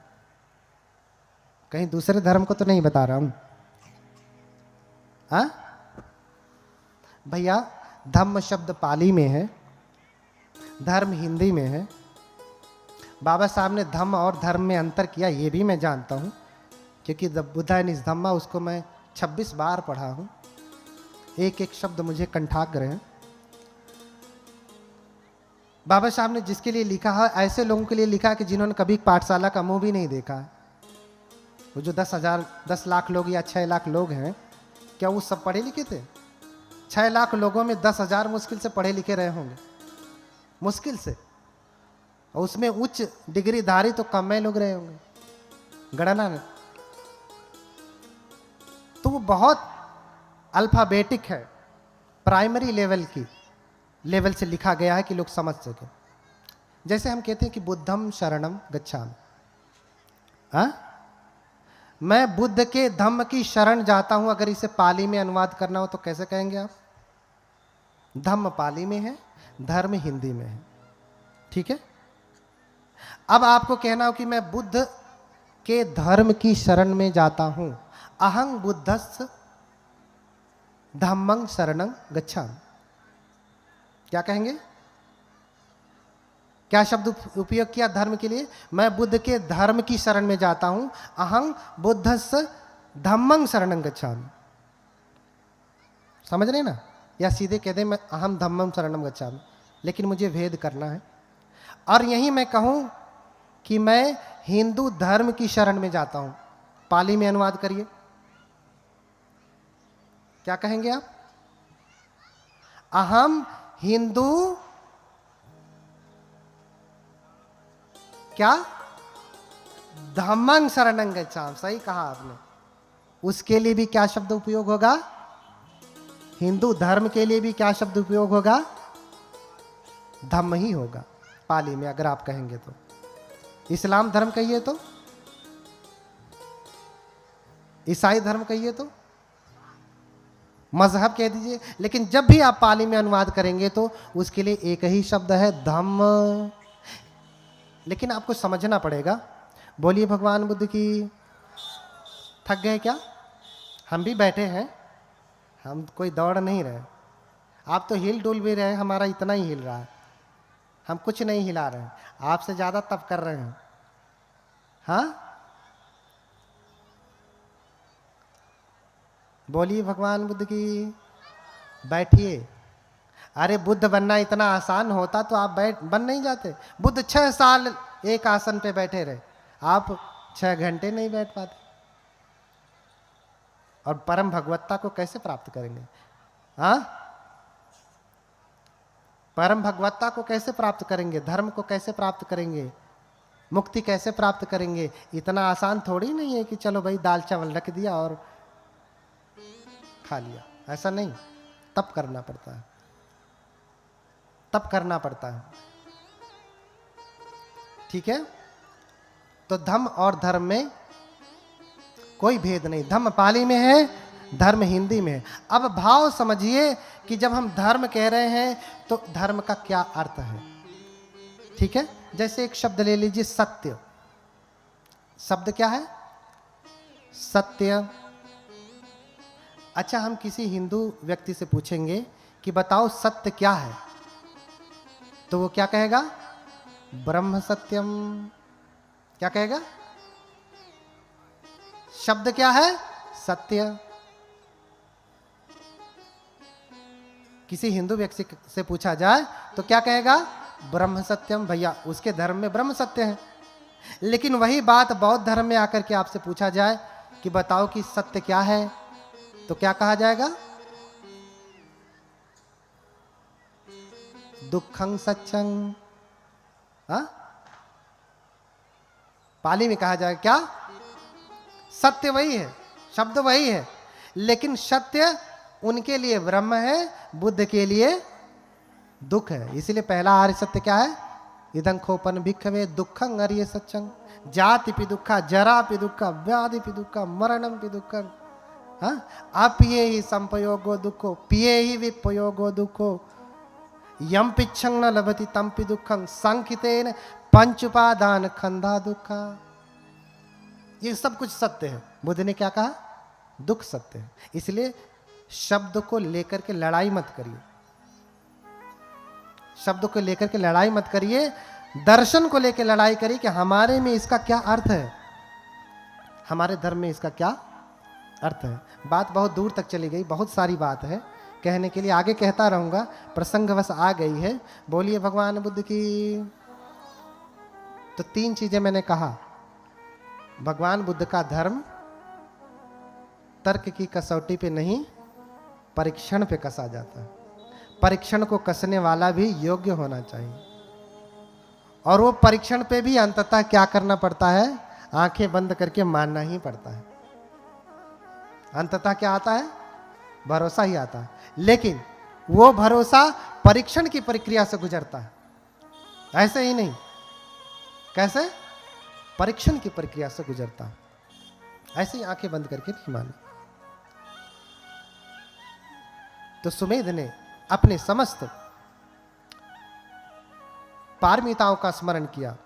कहीं दूसरे धर्म को तो नहीं बता रहा हूं? हाँ भैया, धम्म शब्द पाली में है, धर्म हिंदी में है। बाबा साहब ने धम्म और धर्म में अंतर किया, ये भी मैं जानता हूं, क्योंकि बुद्धा एंड हिज धम्मा उसको मैं 26 बार पढ़ा हूं, एक एक शब्द मुझे कंठाग्र है। बाबा साहब ने जिसके लिए लिखा है, ऐसे लोगों के लिए लिखा है कि जिन्होंने कभी पाठशाला का मुंह भी नहीं देखा है। वो जो 10 लाख लोग या 6 लाख लोग हैं, क्या वो सब पढ़े लिखे थे? 6 लाख लोगों में 10,000 मुश्किल से पढ़े लिखे रहे होंगे, मुश्किल से। और उसमें उच्च डिग्रीधारी तो कम में लोग रहे होंगे, गणना में। तो वो बहुत अल्फाबेटिक है, प्राइमरी लेवल से लिखा गया है कि लोग समझ सके। जैसे हम कहते हैं कि बुद्धम शरणम गच्छामि, मैं बुद्ध के धम्म की शरण जाता हूं। अगर इसे पाली में अनुवाद करना हो तो कैसे कहेंगे आप? धम्म पाली में है, धर्म हिंदी में है, ठीक है। अब आपको कहना हो कि मैं बुद्ध के धर्म की शरण में जाता हूं, अहं बुद्धस्स धम्मं शरणं गच्छामि, क्या कहेंगे? क्या शब्द उपयोग किया धर्म के लिए? मैं बुद्ध के धर्म की शरण में जाता हूं, अहं बुद्धस्स धम्मं शरणं गच्छामि। समझ रहे ना? या सीधे कह दे मैं अहम धम्मं शरणं गच्छामि, लेकिन मुझे भेद करना है। और यही मैं कहूं कि मैं हिंदू धर्म की शरण में जाता हूं, पाली में अनुवाद करिए, क्या कहेंगे आप? अहम हिंदू क्या धम्मं शरणं गच्छामि, सही कहा आपने। उसके लिए भी क्या शब्द उपयोग होगा? हिंदू धर्म के लिए भी क्या शब्द उपयोग होगा? धम्म ही होगा पाली में, अगर आप कहेंगे तो। इस्लाम धर्म कहिए तो, ईसाई धर्म कहिए तो, मजहब कह दीजिए, लेकिन जब भी आप पाली में अनुवाद करेंगे तो उसके लिए एक ही शब्द है, धम्म। लेकिन आपको समझना पड़ेगा। बोलिए भगवान बुद्ध की। थक गए क्या? हम भी बैठे हैं, हम कोई दौड़ नहीं रहे। आप तो हिल डुल भी रहे हैं, हमारा इतना ही हिल रहा है, हम कुछ नहीं हिला रहे हैं, आपसे ज़्यादा तप कर रहे हैं। हाँ, बोलिए भगवान बुद्ध की। बैठिए। अरे बुद्ध बनना इतना आसान होता तो आप बन नहीं जाते। बुद्ध 6 साल एक आसन पे बैठे रहे, आप 6 घंटे नहीं बैठ पाते। और परम भगवत्ता को कैसे प्राप्त करेंगे? हाँ, परम भगवत्ता को कैसे प्राप्त करेंगे? धर्म को कैसे प्राप्त करेंगे? मुक्ति कैसे प्राप्त करेंगे? इतना आसान थोड़ी नहीं है कि चलो भाई दाल चावल रख दिया और खा लिया, ऐसा नहीं। तप करना पड़ता है, तप करना पड़ता है। ठीक है, तो धम्म और धर्म में कोई भेद नहीं। धम्म पाली में है, धर्म हिंदी में है। अब भाव समझिए कि जब हम धर्म कह रहे हैं तो धर्म का क्या अर्थ है। ठीक है, जैसे एक शब्द ले लीजिए, सत्य। शब्द क्या है? सत्य। अच्छा, हम किसी हिंदू व्यक्ति से पूछेंगे कि बताओ सत्य क्या है, तो वो क्या कहेगा? ब्रह्म सत्यम। क्या कहेगा? शब्द क्या है? सत्य। किसी हिंदू व्यक्ति से पूछा जाए तो क्या कहेगा? ब्रह्म सत्यम। भैया उसके धर्म में ब्रह्म सत्य है। लेकिन वही बात बौद्ध धर्म में आकर के आपसे पूछा जाए कि बताओ कि सत्य क्या है, तो क्या कहा जाएगा? दुखं सत्यं। पाली में कहा जाएगा क्या? सत्य वही है, शब्द वही है, लेकिन सत्य उनके लिए ब्रह्म है, बुद्ध के लिए दुख है। इसलिए पहला आर्य सत्य क्या है? इदं खोपन भिक्खवे दुखं आर्य सत्यं। जाति पि दुखा, जरा पि दुखा, व्याधि पि दुखा, मरणम पि दुखं। अपिये ही संपयोगो दुखो, पिये ही विपयोगो दुखो, यम पिच्छं न लभति तम पि दुखं, संकितेन पंच उपादान खंधा दुखा। ये सब कुछ सत्य है। बुद्ध ने क्या कहा? दुख सत्य है। इसलिए शब्द को लेकर के लड़ाई मत करिए, शब्द को लेकर के लड़ाई मत करिए, दर्शन को लेकर लड़ाई करिए कि हमारे में इसका क्या अर्थ है, हमारे धर्म में इसका क्या अर्थ है। बात बहुत दूर तक चली गई, बहुत सारी बात है कहने के लिए, आगे कहता रहूंगा, प्रसंगवश आ गई है। बोलिए भगवान बुद्ध की। तो 3 चीजें मैंने कहा। भगवान बुद्ध का धर्म तर्क की कसौटी पे नहीं, परीक्षण पे कसा जाता है। परीक्षण को कसने वाला भी योग्य होना चाहिए, और वो परीक्षण पे भी अंततः क्या करना पड़ता है? आंखें बंद करके मानना ही पड़ता है। अंततः क्या आता है? भरोसा ही आता है। लेकिन वो भरोसा परीक्षण की प्रक्रिया से गुजरता है, ऐसे ही नहीं। कैसे? परीक्षण की प्रक्रिया से गुजरता है। ऐसे ही आंखें बंद करके नहीं माने। तो सुमेध ने अपने समस्त पारमिताओं का स्मरण किया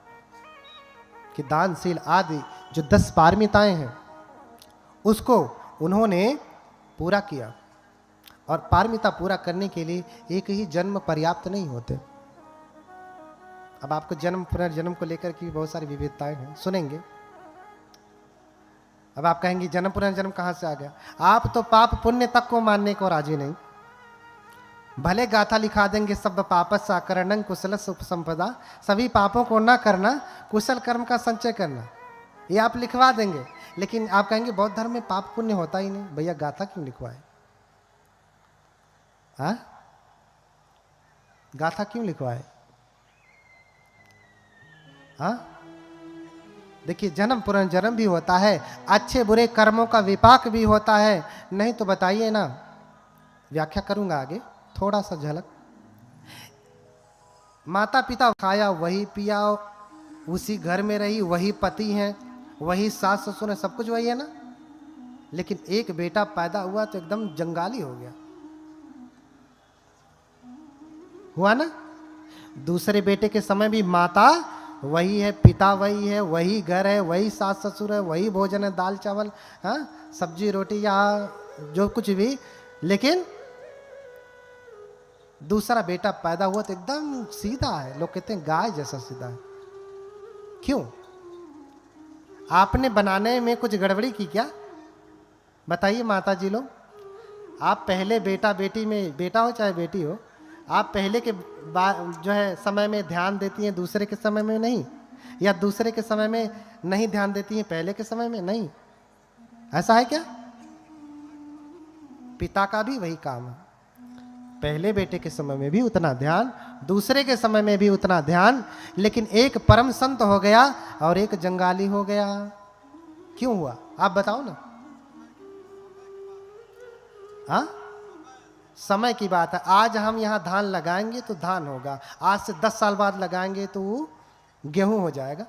कि दानशील आदि जो 10 पारमिताएं हैं उसको उन्होंने पूरा किया। और पारमिता पूरा करने के लिए एक ही जन्म पर्याप्त नहीं होते। अब आपको जन्म पुनर्जन्म को लेकर की बहुत सारी विविधताएं हैं, सुनेंगे। अब आप कहेंगे जन्म पुनर्जन्म कहां से आ गया? आप तो पाप पुण्य तक को मानने को राजी नहीं। भले गाथा लिखा देंगे सब पापस आकरणं कुशल उपसंपदा, सभी पापों को ना करना, कुशल कर्म का संचय करना, ये आप लिखवा देंगे। लेकिन आप कहेंगे बौद्ध धर्म में पाप पुण्य होता ही नहीं। भैया गाथा क्यों लिखवाए? गाथा क्यों लिखवाए? देखिए, जन्म पुनर्जन्म भी होता है, अच्छे बुरे कर्मों का विपाक भी होता है। नहीं तो बताइए ना, व्याख्या करूंगा आगे, थोड़ा सा झलक। माता पिता खाया वही पिया, उसी घर में रही वही पति हैं, वही सास ससुर है, सब कुछ वही है ना। लेकिन एक बेटा पैदा हुआ तो एकदम जंगाली हो गया, हुआ ना। दूसरे बेटे के समय भी माता वही है, पिता वही है, वही घर है, वही सास ससुर है, वही भोजन है, दाल चावल, सब्जी रोटी या जो कुछ भी। लेकिन दूसरा बेटा पैदा हुआ तो एकदम सीधा है, लोग कहते हैं गाय जैसा सीधा है। क्यों? आपने बनाने में कुछ गड़बड़ी की क्या? बताइए माता जी लोग। आप पहले बेटा बेटी में, बेटा हो चाहे बेटी हो, आप पहले के जो है समय में ध्यान देती हैं, दूसरे के समय में नहीं, या दूसरे के समय में नहीं ध्यान देती हैं, पहले के समय में नहीं। ऐसा है क्या? पिता का भी वही काम है। पहले बेटे के समय में भी उतना ध्यान, दूसरे के समय में भी उतना ध्यान, लेकिन एक परम संत हो गया और एक जंगाली हो गया। क्यों हुआ आप बताओ ना। हाँ, समय की बात है। आज हम यहां धान लगाएंगे तो धान होगा, आज से 10 साल बाद लगाएंगे तो वो गेहूं हो जाएगा,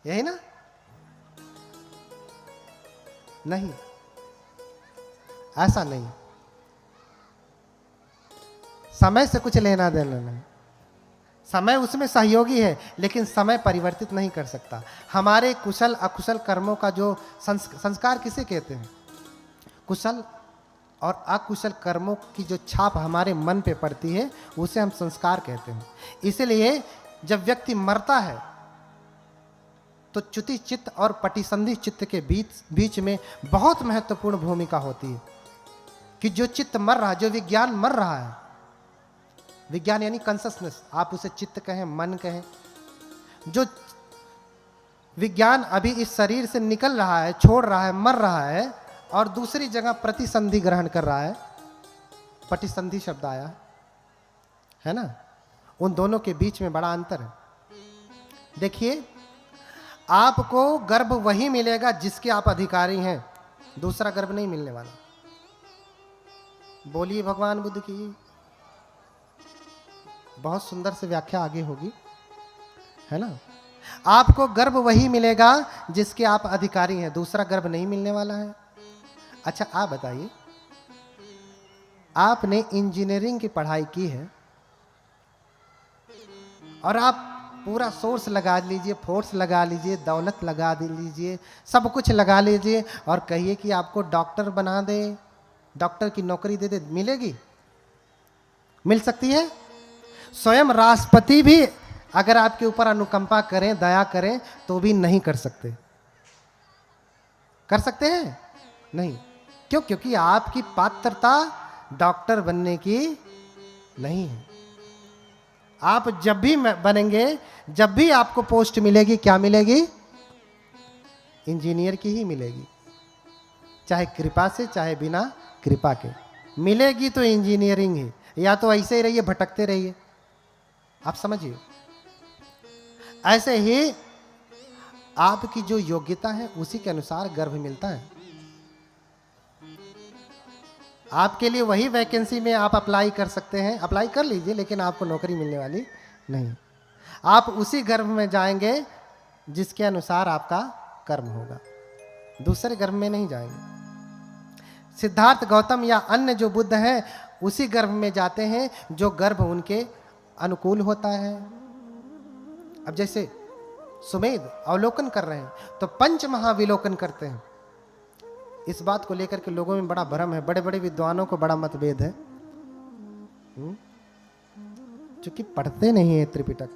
यही ना? नहीं, ऐसा नहीं। समय से कुछ लेना देना नहीं। समय उसमें सहयोगी है, लेकिन समय परिवर्तित नहीं कर सकता। हमारे कुशल अकुशल कर्मों का जो संस्कार किसे कहते हैं? कुशल और अकुशल कर्मों की जो छाप हमारे मन पे पड़ती है उसे हम संस्कार कहते हैं। इसलिए जब व्यक्ति मरता है तो च्युति चित्त और पटिसंधि चित्त के बीच में बहुत महत्वपूर्ण भूमिका होती है कि जो चित्त मर रहा है, जो विज्ञान मर रहा है, विज्ञान यानी कॉन्शसनेस, आप उसे चित्त कहें, मन कहें, जो विज्ञान अभी इस शरीर से निकल रहा है, छोड़ रहा है, मर रहा है और दूसरी जगह प्रतिसंधि ग्रहण कर रहा है, पटिसंधि शब्द आया है ना, उन दोनों के बीच में बड़ा अंतर है। देखिए, आपको गर्भ वही मिलेगा जिसके आप अधिकारी हैं, दूसरा गर्भ नहीं मिलने वाला। बोलिए भगवान बुद्ध की। बहुत सुंदर से व्याख्या आगे होगी, है ना। आपको गर्भ वही मिलेगा जिसके आप अधिकारी हैं, दूसरा गर्भ नहीं मिलने वाला है। अच्छा, आप बताइए, आपने इंजीनियरिंग की पढ़ाई की है और आप पूरा सोर्स लगा लीजिए, फोर्स लगा लीजिए, दौलत लगा लीजिए, सब कुछ लगा लीजिए और कहिए कि आपको डॉक्टर बना दे, डॉक्टर की नौकरी दे दे, मिलेगी? मिल सकती है? स्वयं राष्ट्रपति भी अगर आपके ऊपर अनुकंपा करें, दया करें, तो भी नहीं कर सकते। कर सकते हैं? नहीं। क्यों? क्योंकि आपकी पात्रता डॉक्टर बनने की नहीं है। आप जब भी बनेंगे, जब भी आपको पोस्ट मिलेगी, क्या मिलेगी? इंजीनियर की ही मिलेगी, चाहे कृपा से चाहे बिना कृपा के मिलेगी तो इंजीनियरिंग ही, या तो ऐसे ही रहिए, भटकते रहिए। आप समझिए, ऐसे ही आपकी जो योग्यता है उसी के अनुसार गर्भ मिलता है। आपके लिए वही वैकेंसी में आप अप्लाई कर सकते हैं, अप्लाई कर लीजिए, लेकिन आपको नौकरी मिलने वाली नहीं। आप उसी गर्भ में जाएंगे जिसके अनुसार आपका कर्म होगा, दूसरे गर्भ में नहीं जाएंगे। सिद्धार्थ गौतम या अन्य जो बुद्ध हैं उसी गर्भ में जाते हैं जो गर्भ उनके अनुकूल होता है। अब जैसे सुमेध अवलोकन कर रहे हैं तो पंच महाविलोकन करते हैं। इस बात को लेकर के लोगों में बड़ा भ्रम है, बड़े बड़े विद्वानों को बड़ा मतभेद है, क्योंकि पढ़ते नहीं है त्रिपिटक।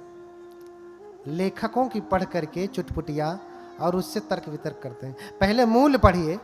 लेखकों की पढ़ करके चुटपुटिया और उससे तर्क वितर्क करते हैं। पहले मूल पढ़िए,